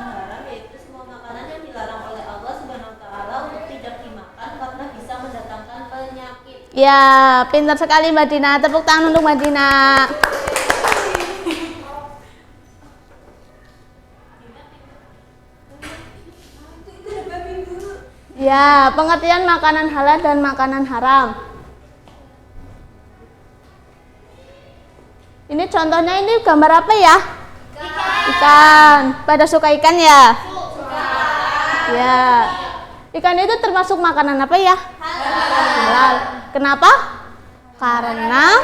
haram yaitu semua makanan yang dilarang oleh Allah Subhanahu wa taala untuk tidak dimakan karena bisa mendatangkan penyakit. Ya, pintar sekali Mbak Dina. Tepuk tangan untuk Mbak Dina. Ya, pengertian makanan halal dan makanan haram. Ini contohnya, ini gambar apa ya? Ikan. Pada suka ikan ya? Suka. Ya. Ikan itu termasuk makanan apa ya? Halal. Kenapa? Karena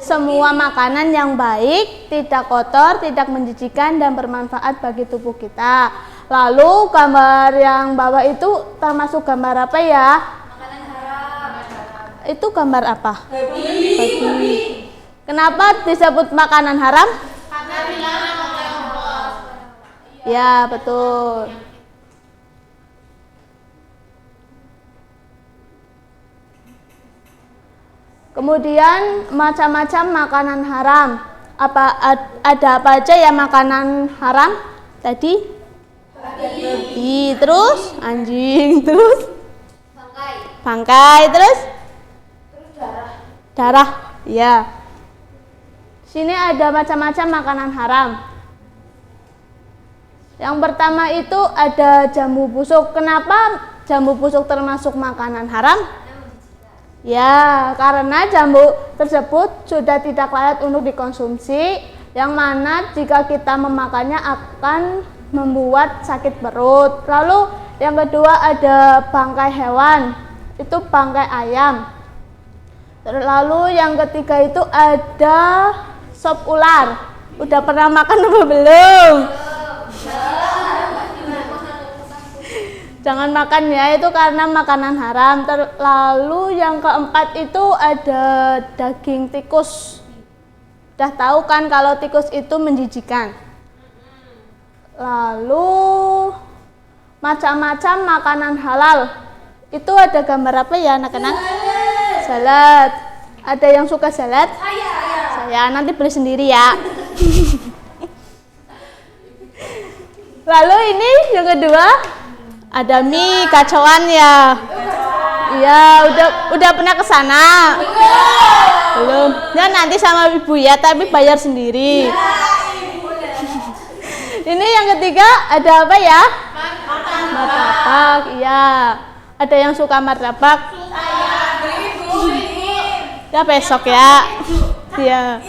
semua makanan yang baik, tidak kotor, tidak menjijikan dan bermanfaat bagi tubuh kita. Lalu gambar yang bawah itu termasuk gambar apa ya? Makanan haram. Itu gambar apa? Babi. Kenapa disebut makanan haram? Karena dilarang oleh Allah. Ya, betul. Kemudian macam-macam makanan haram. Ada apa aja ya makanan haram tadi? Babi, terus anjing, terus bangkai, terus darah. Ya. Sini ada macam-macam makanan haram. Yang pertama itu ada jambu busuk. Kenapa jambu busuk termasuk makanan haram? Ya, karena jambu tersebut sudah tidak layak untuk dikonsumsi, yang mana jika kita memakannya akan membuat sakit perut. Lalu yang kedua ada bangkai hewan, itu bangkai ayam. Lalu yang ketiga itu ada sop ular. Udah pernah makan apa belum? Jangan makan ya, itu karena makanan haram. Lalu yang keempat itu ada daging tikus. Udah tahu kan kalau tikus itu menjijikan. Lalu macam-macam makanan halal. Itu ada gambar apa ya anak-anak? Salad. Ada yang suka salad? Saya nanti beli sendiri ya. Lalu ini yang kedua ada mie kacauan ya. Iya, udah pernah ke sana? Belum. Ya nanti sama ibu ya, tapi bayar sendiri. Ini yang ketiga ada apa ya? Martabak. Iya. Ada yang suka martabak? Ya besok ya. Iya.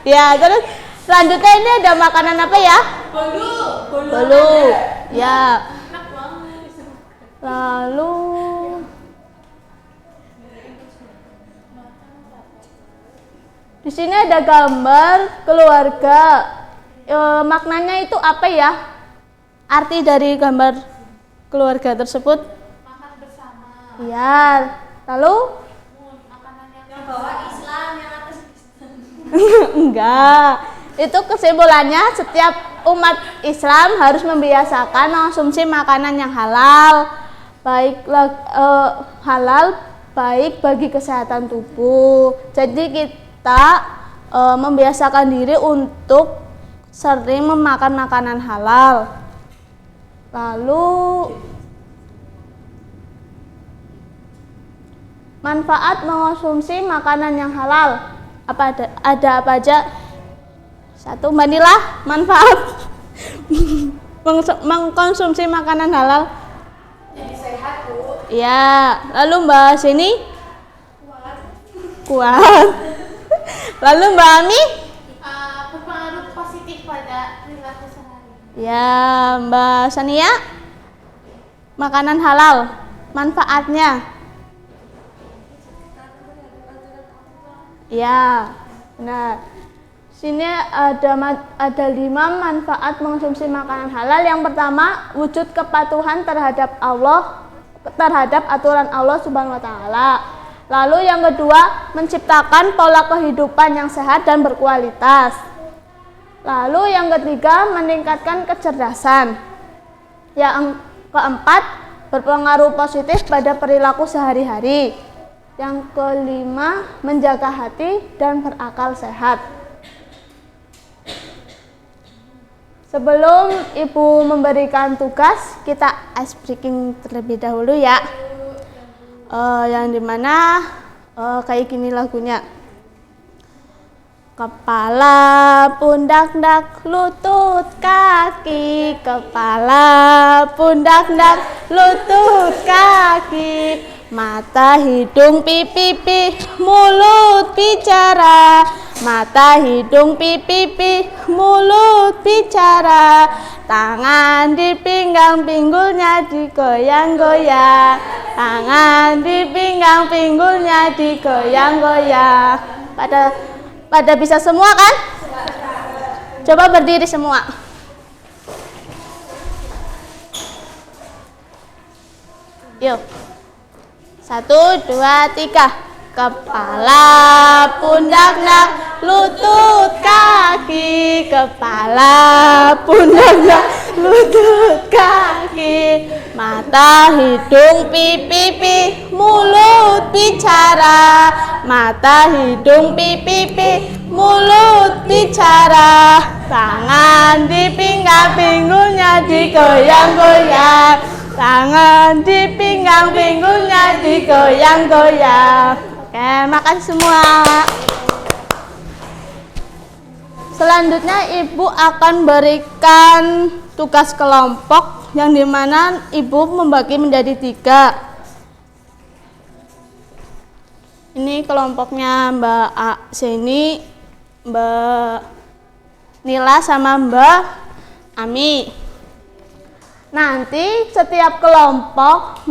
Ya, terus selanjutnya ini ada makanan apa ya? Bolu. Ya. Lalu di sini ada gambar keluarga. Maknanya itu apa ya? Arti dari gambar keluarga tersebut? Makan bersama. Ya. Lalu? Makanan yang bawa Islam yang atas Kristen. Enggak. Itu kesimpulannya setiap umat Islam harus membiasakan mengonsumsi makanan yang halal, baik bagi kesehatan tubuh. Jadi kita membiasakan diri untuk sering memakan makanan halal. Lalu manfaat mengonsumsi makanan yang halal. Ada apa aja? Satu, Mbak Nila, manfaat mengkonsumsi makanan halal. Jadi sehat, Bu. Ya, lalu Mbak Sini? Kuat. Lalu Mbak Ami? Berpengaruh positif pada perilaku sehari. Ya, Mbak Sania? Makanan halal, manfaatnya? Ya, benar. Sini ada 5 manfaat mengonsumsi makanan halal. Yang pertama, wujud kepatuhan terhadap Allah, terhadap aturan Allah Subhanahu wa taala. Lalu yang kedua, menciptakan pola kehidupan yang sehat dan berkualitas. Lalu yang ketiga, meningkatkan kecerdasan. Yang keempat, berpengaruh positif pada perilaku sehari-hari. Yang kelima, menjaga hati dan berakal sehat. Sebelum Ibu memberikan tugas, kita ice breaking terlebih dahulu ya. Yang dimana kayak gini lagunya. Kepala, pundak, dak, lutut, kaki. Kepala, pundak, dak, lutut, kaki. Mata, hidung, pipi, mulut, bicara. Mata, hidung, pipi, mulut, bicara. Tangan di pinggang, pinggulnya digoyang-goyang. Tangan di pinggang, pinggulnya digoyang-goyang. Pada bisa semua kan? Coba berdiri semua. Yuk. 1, 2, 3. Kepala, pundak, dak, lutut, kaki. Kepala, pundak, dak, lutut, kaki. Mata, hidung, pipi, mulut, bicara. Mata, hidung, pipi, mulut, bicara. Tangan di pinggang, pinggulnya digoyang-goyang. Tangan di pinggang, pinggulnya digoyang-goyang. Oke, makasih semua. Selanjutnya Ibu akan berikan tugas kelompok yang dimana Ibu membagi menjadi 3. Ini kelompoknya Mbak Zeni, Mbak Nila sama Mbak Ami. Nanti setiap kelompok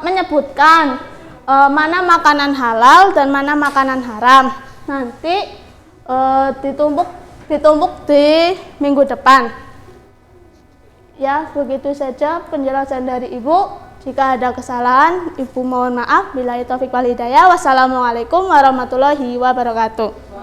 menyebutkan mana makanan halal dan mana makanan haram. Nanti ditumpuk di minggu depan. Ya, begitu saja penjelasan dari Ibu. Jika ada kesalahan, Ibu mohon maaf. Billahi taufik wal hidayah. Wassalamualaikum warahmatullahi wabarakatuh.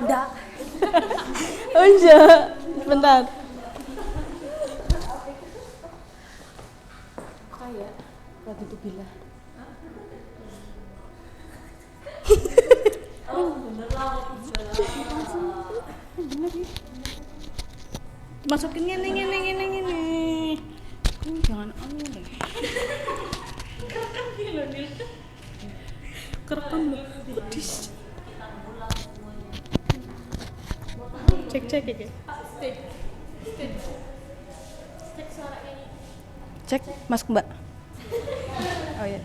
Dak. Oh iya, bentar. Masukin ini. Jangan anu deh. Kerekam loh. Kudis. Cek ya. Cek masuk Mbak. Oh ya.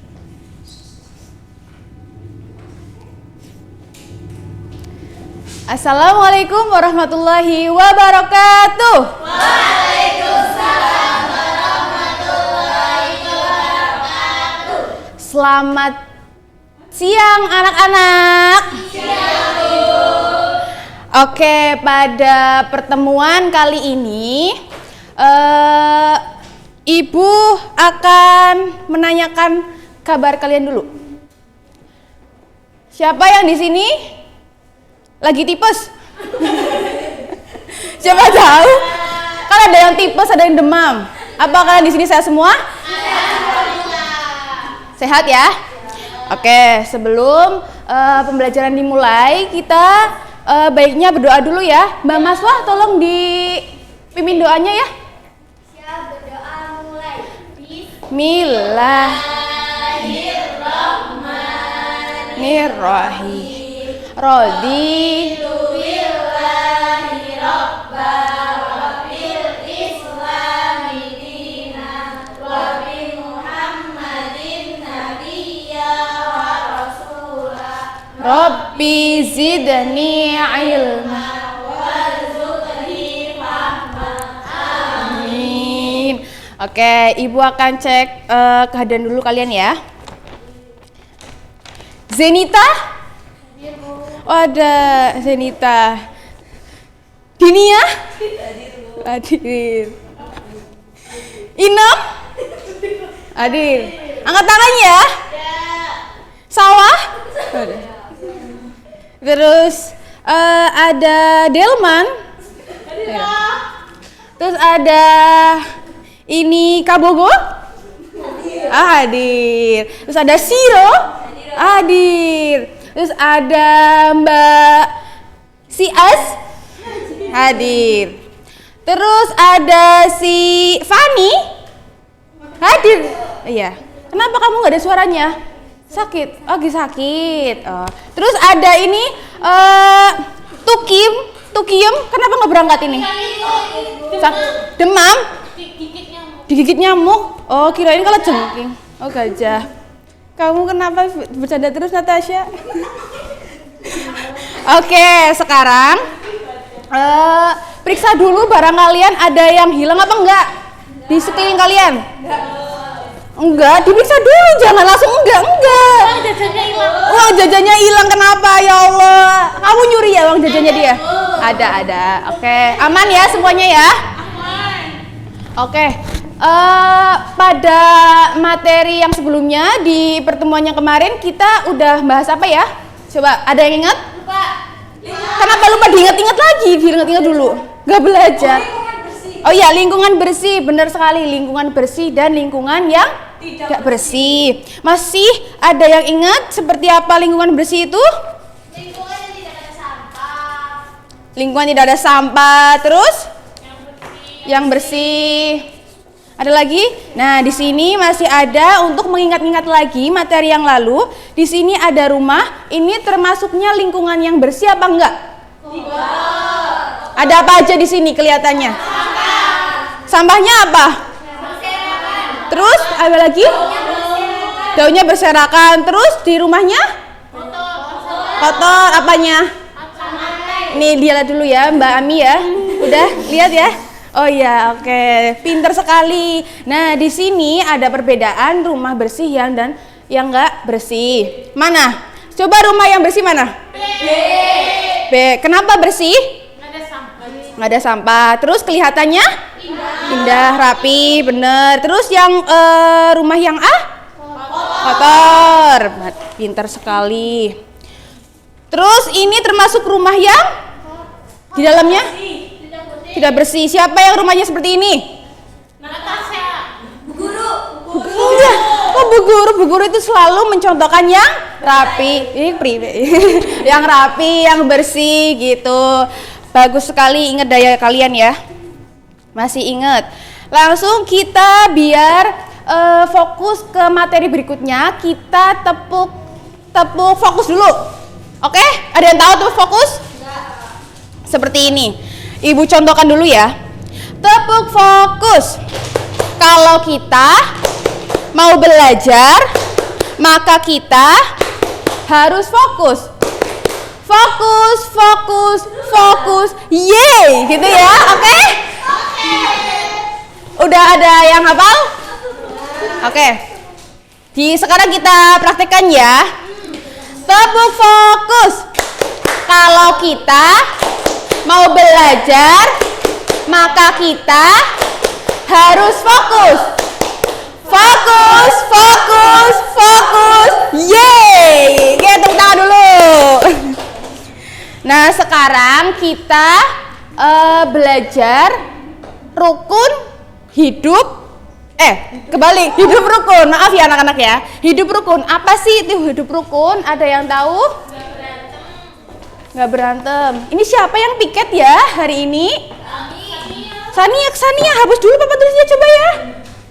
Assalamualaikum warahmatullahi wabarakatuh. Waalaikumsalam warahmatullahi wabarakatuh. Selamat siang anak-anak. Siang, Bu. Oke, pada pertemuan kali ini Ibu akan menanyakan kabar kalian dulu. Siapa yang di sini lagi tipes? Siapa tahu? Kan ada yang tipes, ada yang demam. Apa kalian di sini sehat semua? Sehat ya? Oke, sebelum pembelajaran dimulai, kita baiknya berdoa dulu ya. Mbak Maswah tolong dipimpin doanya ya. Siap, berdoa mulai. Bismillahirrahmanirrahim. Raditu billahi robba wa bil islami dina wa bi Muhammadin nabiyya wa rasula. Rabbi zidni ilma warzuqni fahma. Amin. Oke, Ibu akan cek keadaan dulu kalian ya. Zenita? Oh, ada Zenita. Dinia? Hadir. Inem? Hadir. Angkat tangan ya. Sawah? Terus ada Delman. Terus ada ini Kabogo. Hadir. Terus ada Siro. Hadir. Terus ada Mbak Sias. Hadir. Terus ada si Fani. Hadir. Iya. Kenapa kamu nggak ada suaranya? Sakit. Oh, lagi sakit. Oh. Terus ada ini Tukiem. Kenapa nggak berangkat ini? Demam. Digigit nyamuk. Oh, kirain kalau jengking. Oh, gajah. Kamu kenapa bercanda terus, Natasha? Oke, sekarang periksa dulu barang kalian ada yang hilang apa enggak di sekeliling kalian? Enggak, diperiksa dulu, jangan langsung enggak. Uang jajannya hilang kenapa ya Allah? Kamu nyuri ya uang jajannya dia? Ada. Oke, aman ya semuanya ya? Aman. Oke. Pada materi yang sebelumnya di pertemuan yang kemarin kita udah bahas apa ya? Coba ada yang ingat? Lupa. Kenapa lupa? Diingat-ingat lagi, diingat-ingat dulu. Gak belajar. Oh iya, lingkungan bersih, benar sekali, lingkungan bersih dan lingkungan yang tidak bersih. Masih ada yang ingat seperti apa lingkungan bersih itu? Lingkungan yang tidak ada sampah. Lingkungan tidak ada sampah, terus? Yang bersih. Ada lagi? Nah, di sini masih ada untuk mengingat-ingat lagi materi yang lalu. Di sini ada rumah. Ini termasuknya lingkungan yang bersih apa enggak? Ada apa aja di sini kelihatannya? Sampahnya apa? Terus ada lagi? Daunnya berserakan. Terus di rumahnya? Kotor. Apanya? Nih lihat dulu ya Mbak Ami ya. Udah lihat ya? Oh iya, oke. Pinter sekali. Nah, di sini ada perbedaan rumah bersih dan yang enggak bersih. Mana? Coba rumah yang bersih mana? B. Kenapa bersih? Nggak ada sampah. Terus kelihatannya? Indah, rapi, bener. Terus yang rumah yang A? Kotor. Pinter sekali. Terus ini termasuk rumah yang di dalamnya? Tidak bersih. Siapa yang rumahnya seperti ini? Natasha. Bu Guru. Enggak. Oh, Bu Guru itu selalu mencontohkan yang rapi. Yang rapi, yang bersih gitu. Bagus sekali, ingat daya kalian ya. Masih ingat. Langsung kita biar fokus ke materi berikutnya. Kita tepuk fokus dulu. Oke? Ada yang tahu tuh fokus? Seperti ini. Ibu contohkan dulu ya. Tepuk fokus. Kalau kita mau belajar, maka kita harus fokus. Fokus. Yeay, gitu ya. Oke? Udah ada yang hafal? Oke. Sekarang kita praktekkan ya. Tepuk fokus. Kalau kita mau belajar, maka kita harus fokus. Yeay. Oke, tepuk tangan dulu. Nah, sekarang kita belajar rukun hidup. Kebalik, hidup rukun. Maaf ya anak-anak ya. Hidup rukun. Apa sih itu hidup rukun? Ada yang tahu? Nggak berantem. Ini siapa yang piket ya hari ini? Sania, hapus dulu papan tulisnya coba ya.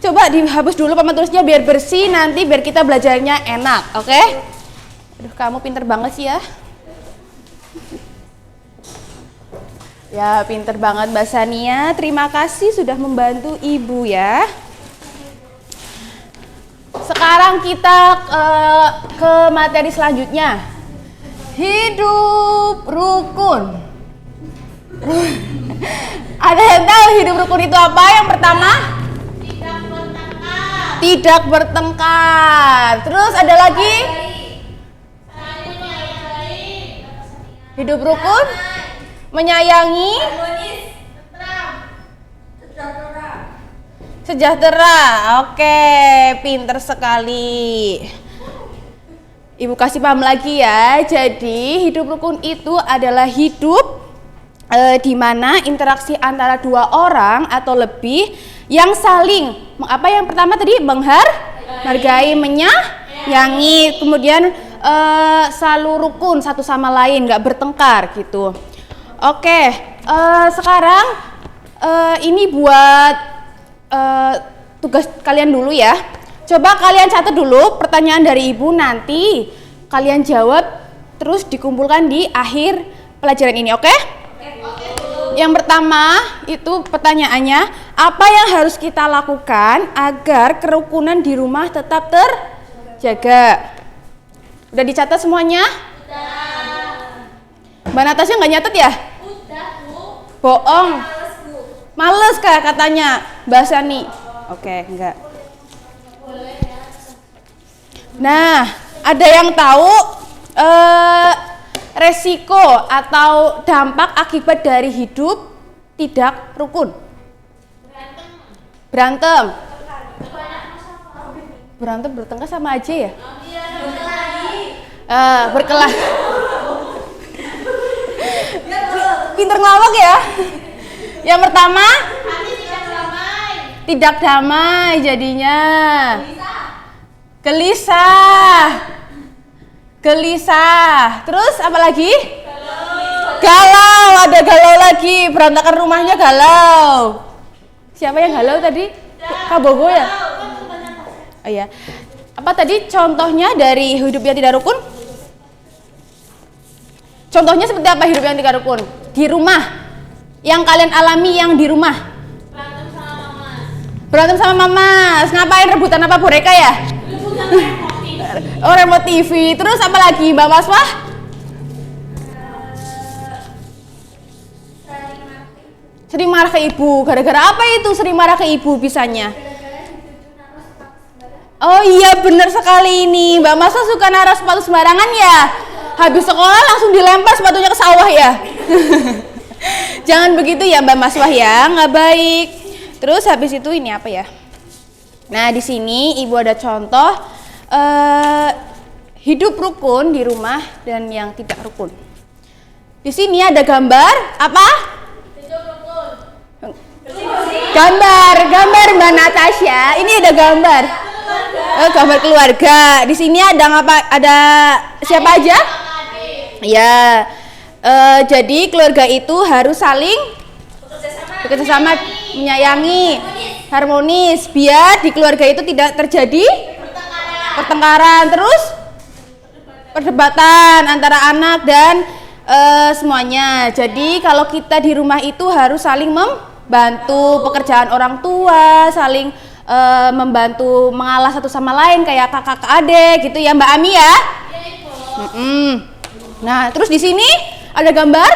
Coba dihapus dulu papan tulisnya biar bersih, nanti biar kita belajarnya enak, oke? Aduh, kamu pinter banget sih ya. Ya, pinter banget Mbak Sania. Terima kasih sudah membantu Ibu ya. Sekarang kita ke materi selanjutnya. Hidup rukun. Ada yang tahu hidup rukun itu apa? Yang pertama? Tidak bertengkar. Terus ada lagi? Hidup rukun? Menyayangi? Sejahtera. Oke, pinter sekali. Ibu kasih paham lagi ya. Jadi hidup rukun itu adalah hidup di mana interaksi antara dua orang atau lebih yang saling apa yang pertama tadi menghargai, menyayangi, kemudian selalu rukun satu sama lain, nggak bertengkar gitu. Oke, sekarang ini buat tugas kalian dulu ya. Coba kalian catat dulu pertanyaan dari Ibu, nanti kalian jawab terus dikumpulkan di akhir pelajaran ini, oke? Yang pertama itu pertanyaannya, apa yang harus kita lakukan agar kerukunan di rumah tetap terjaga? Udah dicatat semuanya? Udah. Mbak Natasha nggak nyatet ya? Udah, Bu. Bohong. Males, Bu. Males kah katanya Mbak Sani? Oke, enggak. Nah, ada yang tahu resiko atau dampak akibat dari hidup tidak rukun? Berantem. Berantem bertengkar sama aja ya? Berkelahi. Pinter ngelawak ya? Yang pertama? Tidak damai jadinya. Gelisah. Terus apa lagi? Galau. Ada galau lagi. Berantakan rumahnya galau. Siapa yang galau tadi? Kabogo ya? Oh iya. Apa tadi contohnya dari hidup yang tidak rukun? Contohnya seperti apa hidup yang tidak rukun? Di rumah. Yang kalian alami yang di rumah. Berantem sama mama. Ngapain rebutan apa boneka ya? Oh, remote TV. Terus apa lagi Mbak Maswah? Sering marah ke ibu. Gara-gara apa itu sering marah ke ibu bisanya? Oh iya benar sekali ini. Mbak Maswah suka naruh sepatu sembarangan ya? Habis sekolah langsung dilempar sepatunya ke sawah ya? Jangan begitu ya Mbak Maswah ya, nggak baik. Terus habis itu ini apa ya? Nah di sini ibu ada contoh hidup rukun di rumah dan yang tidak rukun. Di sini ada gambar apa? Hidup rukun. Gambar Mbak Natasha. Ini ada gambar. Gambar keluarga. Di sini ada apa? Ada siapa aja? Ya. Jadi keluarga itu harus saling bekerja sama, menyayangi, harmonis, biar di keluarga itu tidak terjadi pertengkaran, terus perdebatan antara anak dan semuanya. Jadi kalau kita di rumah itu harus saling membantu pekerjaan orang tua, saling membantu mengalah satu sama lain kayak kakak adik gitu ya Mbak Ami ya. Nah terus di sini ada gambar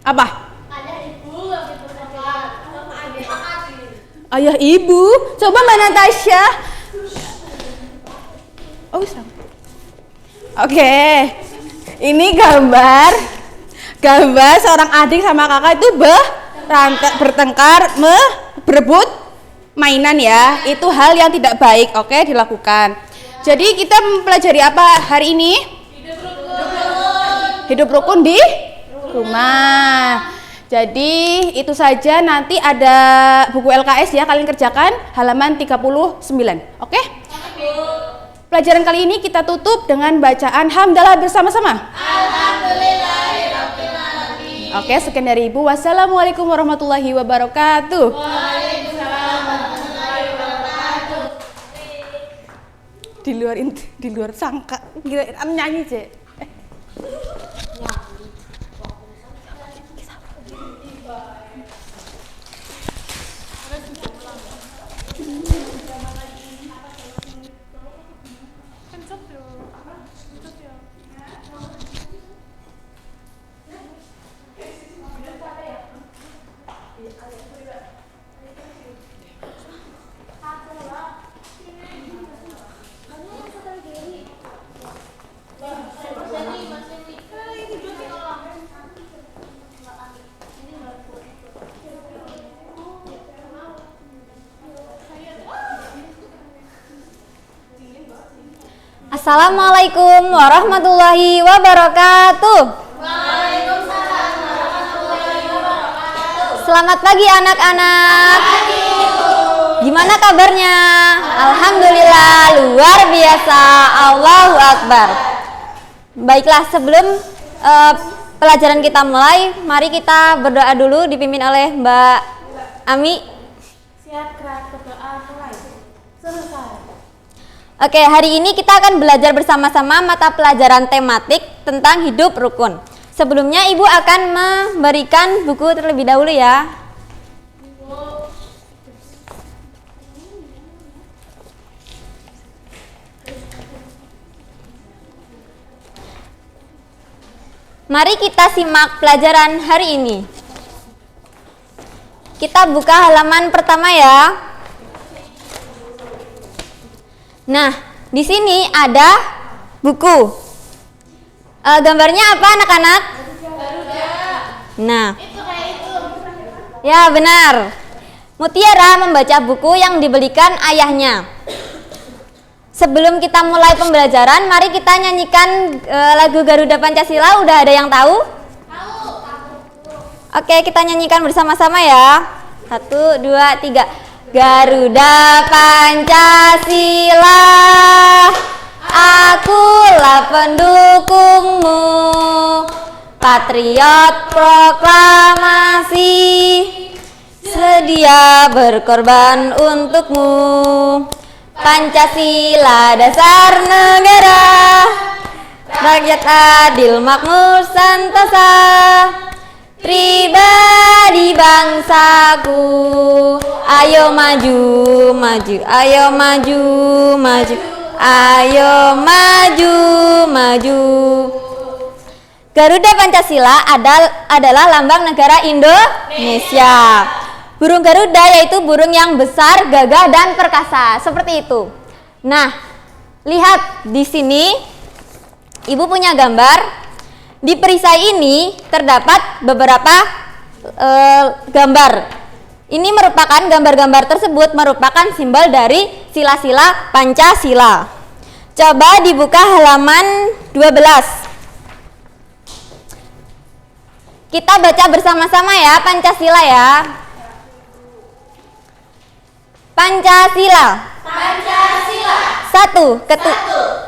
apa? Ayah ibu. Coba Mbak Natasha. Oh sama. Oke. Ini gambar seorang adik sama kakak itu bertengkar, berebut mainan ya. Itu hal yang tidak baik. Oke, dilakukan. Jadi kita mempelajari apa hari ini? Hidup rukun di rumah. Jadi itu saja, nanti ada buku LKS ya, kalian kerjakan halaman 39. Oke? Pelajaran kali ini kita tutup dengan bacaan hamdalah bersama-sama. Alhamdulillahirabbil alamin. Oke, sekian dari Ibu. Wassalamualaikum warahmatullahi wabarakatuh. Waalaikumsalam warahmatullahi wabarakatuh. Di luar sangka. Gila, nyanyi, Cek. Assalamualaikum warahmatullahi wabarakatuh. Waalaikumsalam warahmatullahi wabarakatuh. Selamat pagi anak-anak. Gimana kabarnya? Alhamdulillah luar biasa. Allahu Akbar. Baiklah, sebelum pelajaran kita mulai, mari kita berdoa dulu dipimpin oleh Mbak Ami. Siap, gerak berdoa mulai. Selesai. Oke, hari ini kita akan belajar bersama-sama mata pelajaran tematik tentang hidup rukun. Sebelumnya Ibu akan memberikan buku terlebih dahulu ya. Mari kita simak pelajaran hari ini. Kita buka halaman pertama ya. Nah, di sini ada buku. Gambarnya apa anak-anak? Nah, ya benar. Mutiara membaca buku yang dibelikan ayahnya. Sebelum kita mulai pembelajaran, mari kita nyanyikan lagu Garuda Pancasila. Udah ada yang tahu? Oke, kita nyanyikan bersama-sama ya. 1, 2, 3. Garuda Pancasila, akulah pendukungmu, patriot proklamasi, sedia berkorban untukmu. Pancasila dasar negara, rakyat adil makmur sentosa, pribadi bangsaku. Ayo maju, maju, ayo maju, maju, ayo maju, maju. Garuda Pancasila adalah lambang negara Indonesia. Burung Garuda yaitu burung yang besar, gagah, dan perkasa. Seperti itu. Nah, lihat di sini, Ibu punya gambar. Di perisai ini terdapat beberapa gambar. Ini merupakan gambar-gambar tersebut merupakan simbol dari sila-sila Pancasila. Coba dibuka halaman 12. Kita baca bersama-sama ya, Pancasila ya. Pancasila. Pancasila. 1.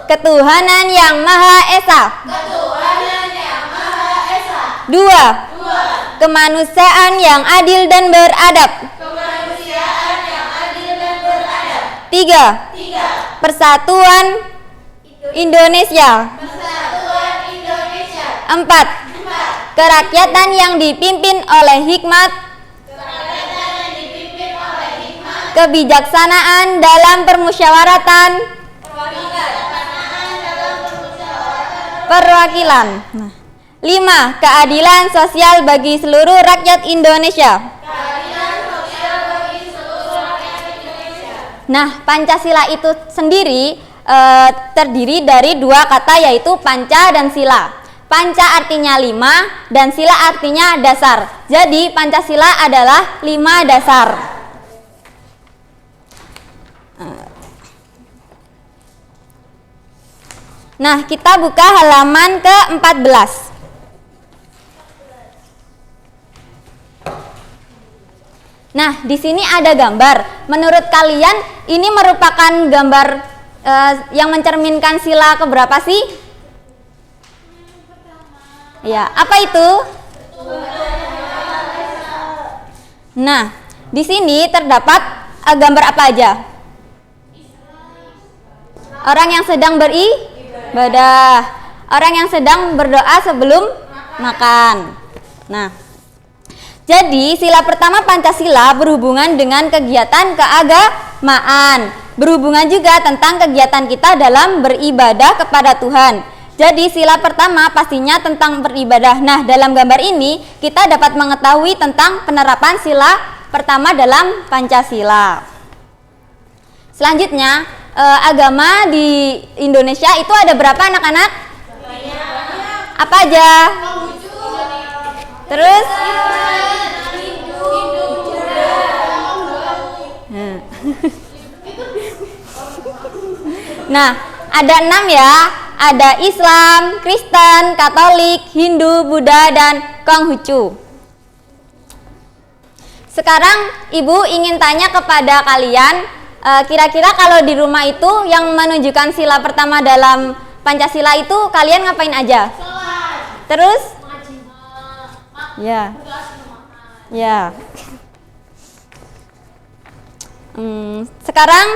Ketuhanan yang Maha Esa. Ketuhanan yang Maha Esa. 2. Kemanusiaan yang adil dan beradab. Kemanusiaan yang adil dan beradab. 3. Persatuan Indonesia. Persatuan Indonesia. 4. Kerakyatan yang dipimpin oleh hikmat, kebijaksanaan dalam permusyawaratan, perwakilan. 5. Keadilan sosial bagi seluruh rakyat Indonesia. Nah, Pancasila itu sendiri terdiri dari dua kata, yaitu panca dan sila. Panca artinya 5 dan sila artinya dasar. Jadi Pancasila adalah 5 dasar. Nah, kita buka halaman ke-14. Nah, di sini ada gambar. Menurut kalian ini merupakan gambar yang mencerminkan sila keberapa sih? Ya, apa itu? Nah, di sini terdapat gambar apa aja? Orang yang sedang beribadah, orang yang sedang berdoa sebelum makan. Nah, jadi sila pertama Pancasila berhubungan dengan kegiatan keagamaan, berhubungan juga tentang kegiatan kita dalam beribadah kepada Tuhan. Jadi sila pertama pastinya tentang beribadah. Nah, dalam gambar ini kita dapat mengetahui tentang penerapan sila pertama dalam Pancasila. Selanjutnya, agama di Indonesia itu ada berapa anak-anak? Apa aja? Terus? Nah, ada 6 ya. Ada Islam, Kristen, Katolik, Hindu, Buddha, dan Konghucu. Sekarang Ibu ingin tanya kepada kalian, kira-kira kalau di rumah itu yang menunjukkan sila pertama dalam Pancasila itu kalian ngapain aja? Terus? Ya. Ya. Sekarang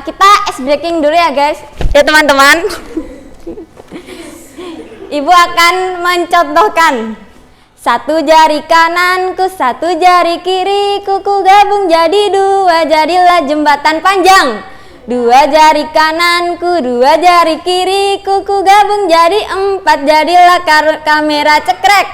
kita ice breaking dulu ya guys. Ya teman-teman. Ibu akan mencontohkan. 1 jari kananku, 1 jari kiriku, ku gabung jadi 2, jadilah jembatan panjang. 2 jari kananku, 2 jari kiriku, ku gabung jadi 4, jadilah kamera cekrek.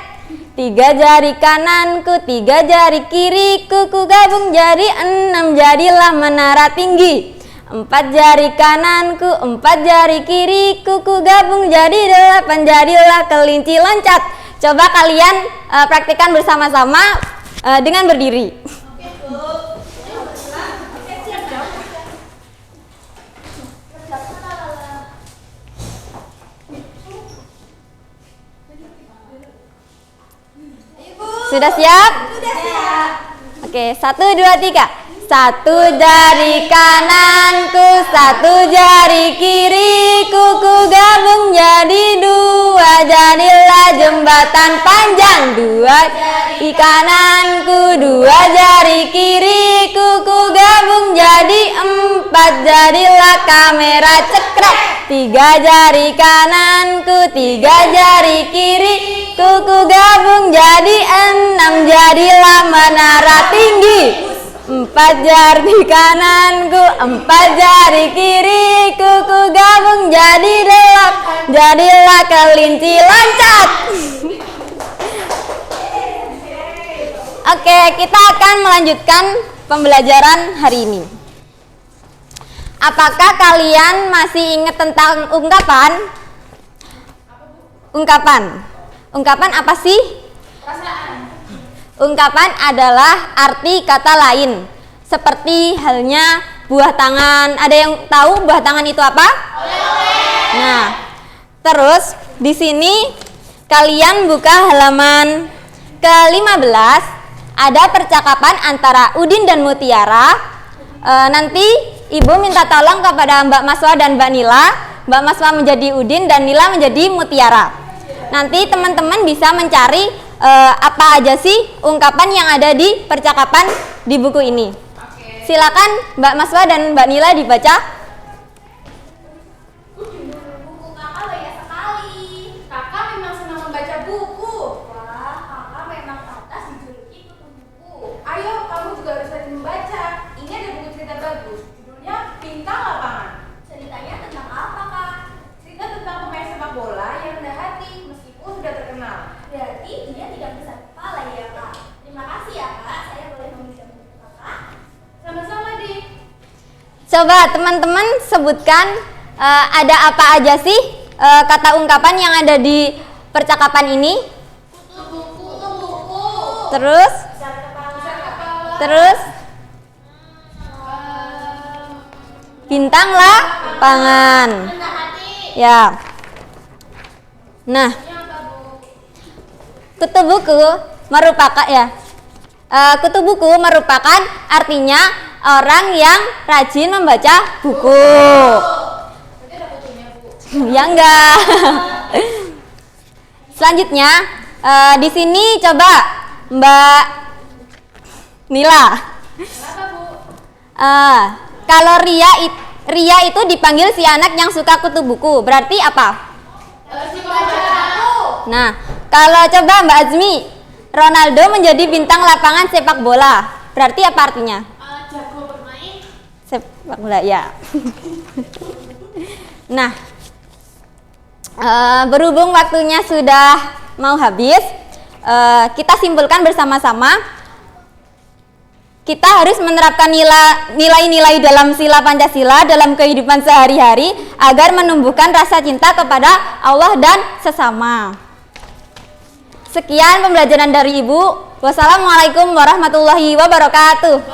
3 jari kananku, 3 jari kiriku, ku gabung jadi 6, jadilah menara tinggi. 4 jari kananku, 4 jari kiriku, ku gabung jadi 8, jadilah kelinci loncat. Coba kalian praktikkan bersama-sama dengan berdiri. Sudah siap? Sudah siap. Oke, 1, 2, 3. 1 Satu jari kananku, satu jari kiriku, ku gabung jadi dua, jadilah jembatan panjang. Dua jari kananku, dua jari kiriku, ku gabung jadi empat, jadilah kamera cekrek. Tiga jari kananku, tiga jari kiriku, ku gabung jadi enam, jadilah menara tinggi. Empat jari kananku, empat jari kiriku, ku gabung jadi delapan, jadilah kelinci loncat. Oke, kita akan melanjutkan pembelajaran hari ini. Apakah kalian masih ingat tentang ungkapan? Ungkapan apa sih? Ungkapan adalah arti kata lain. Seperti halnya buah tangan. Ada yang tahu buah tangan itu apa? Nah, terus di sini kalian buka halaman ke-15. Ada percakapan antara Udin dan Mutiara. Nanti Ibu minta tolong kepada Mbak Maswa dan Mbak Nila. Mbak Maswa menjadi Udin dan Nila menjadi Mutiara. Nanti teman-teman bisa mencari apa aja sih ungkapan yang ada di percakapan di buku ini. Silakan Mbak Maswa dan Mbak Nila dibaca. Buku kakak banyak sekali. Kakak memang senang membaca buku. Wah, kakak memang pantas dijuluki kutu buku. Ayo, kamu juga harus rajin membaca. Ini ada buku cerita bagus. Judulnya Bintang Lapangan. Ceritanya tentang apa, Kak? Cerita tentang pemain sepak bola yang rendah hati meskipun sudah terkenal. Berarti dia tidak bisa kepala ya, Kak. Terima kasih ya, Kak. Saya boleh meminjam buku kakak? Sama-sama, Dik. Coba teman-teman sebutkan ada apa aja sih kata ungkapan yang ada di percakapan ini? Terus? Terus? Bintang lapangan. Ya. Nah, kutu buku merupakan artinya orang yang rajin membaca buku. Ya enggak. Selanjutnya di sini coba Mbak Nila. Kalau Ria itu dipanggil si anak yang suka kutu buku, berarti apa? Nah, kalau coba Mbak Azmi, Ronaldo menjadi bintang lapangan sepak bola, berarti apa artinya? Jago bermain. Sepak bola, ya. Nah, berhubung waktunya sudah mau habis, kita simpulkan bersama-sama. Kita harus menerapkan nilai-nilai dalam sila Pancasila dalam kehidupan sehari-hari agar menumbuhkan rasa cinta kepada Allah dan sesama. Sekian pembelajaran dari Ibu. Wassalamualaikum warahmatullahi wabarakatuh.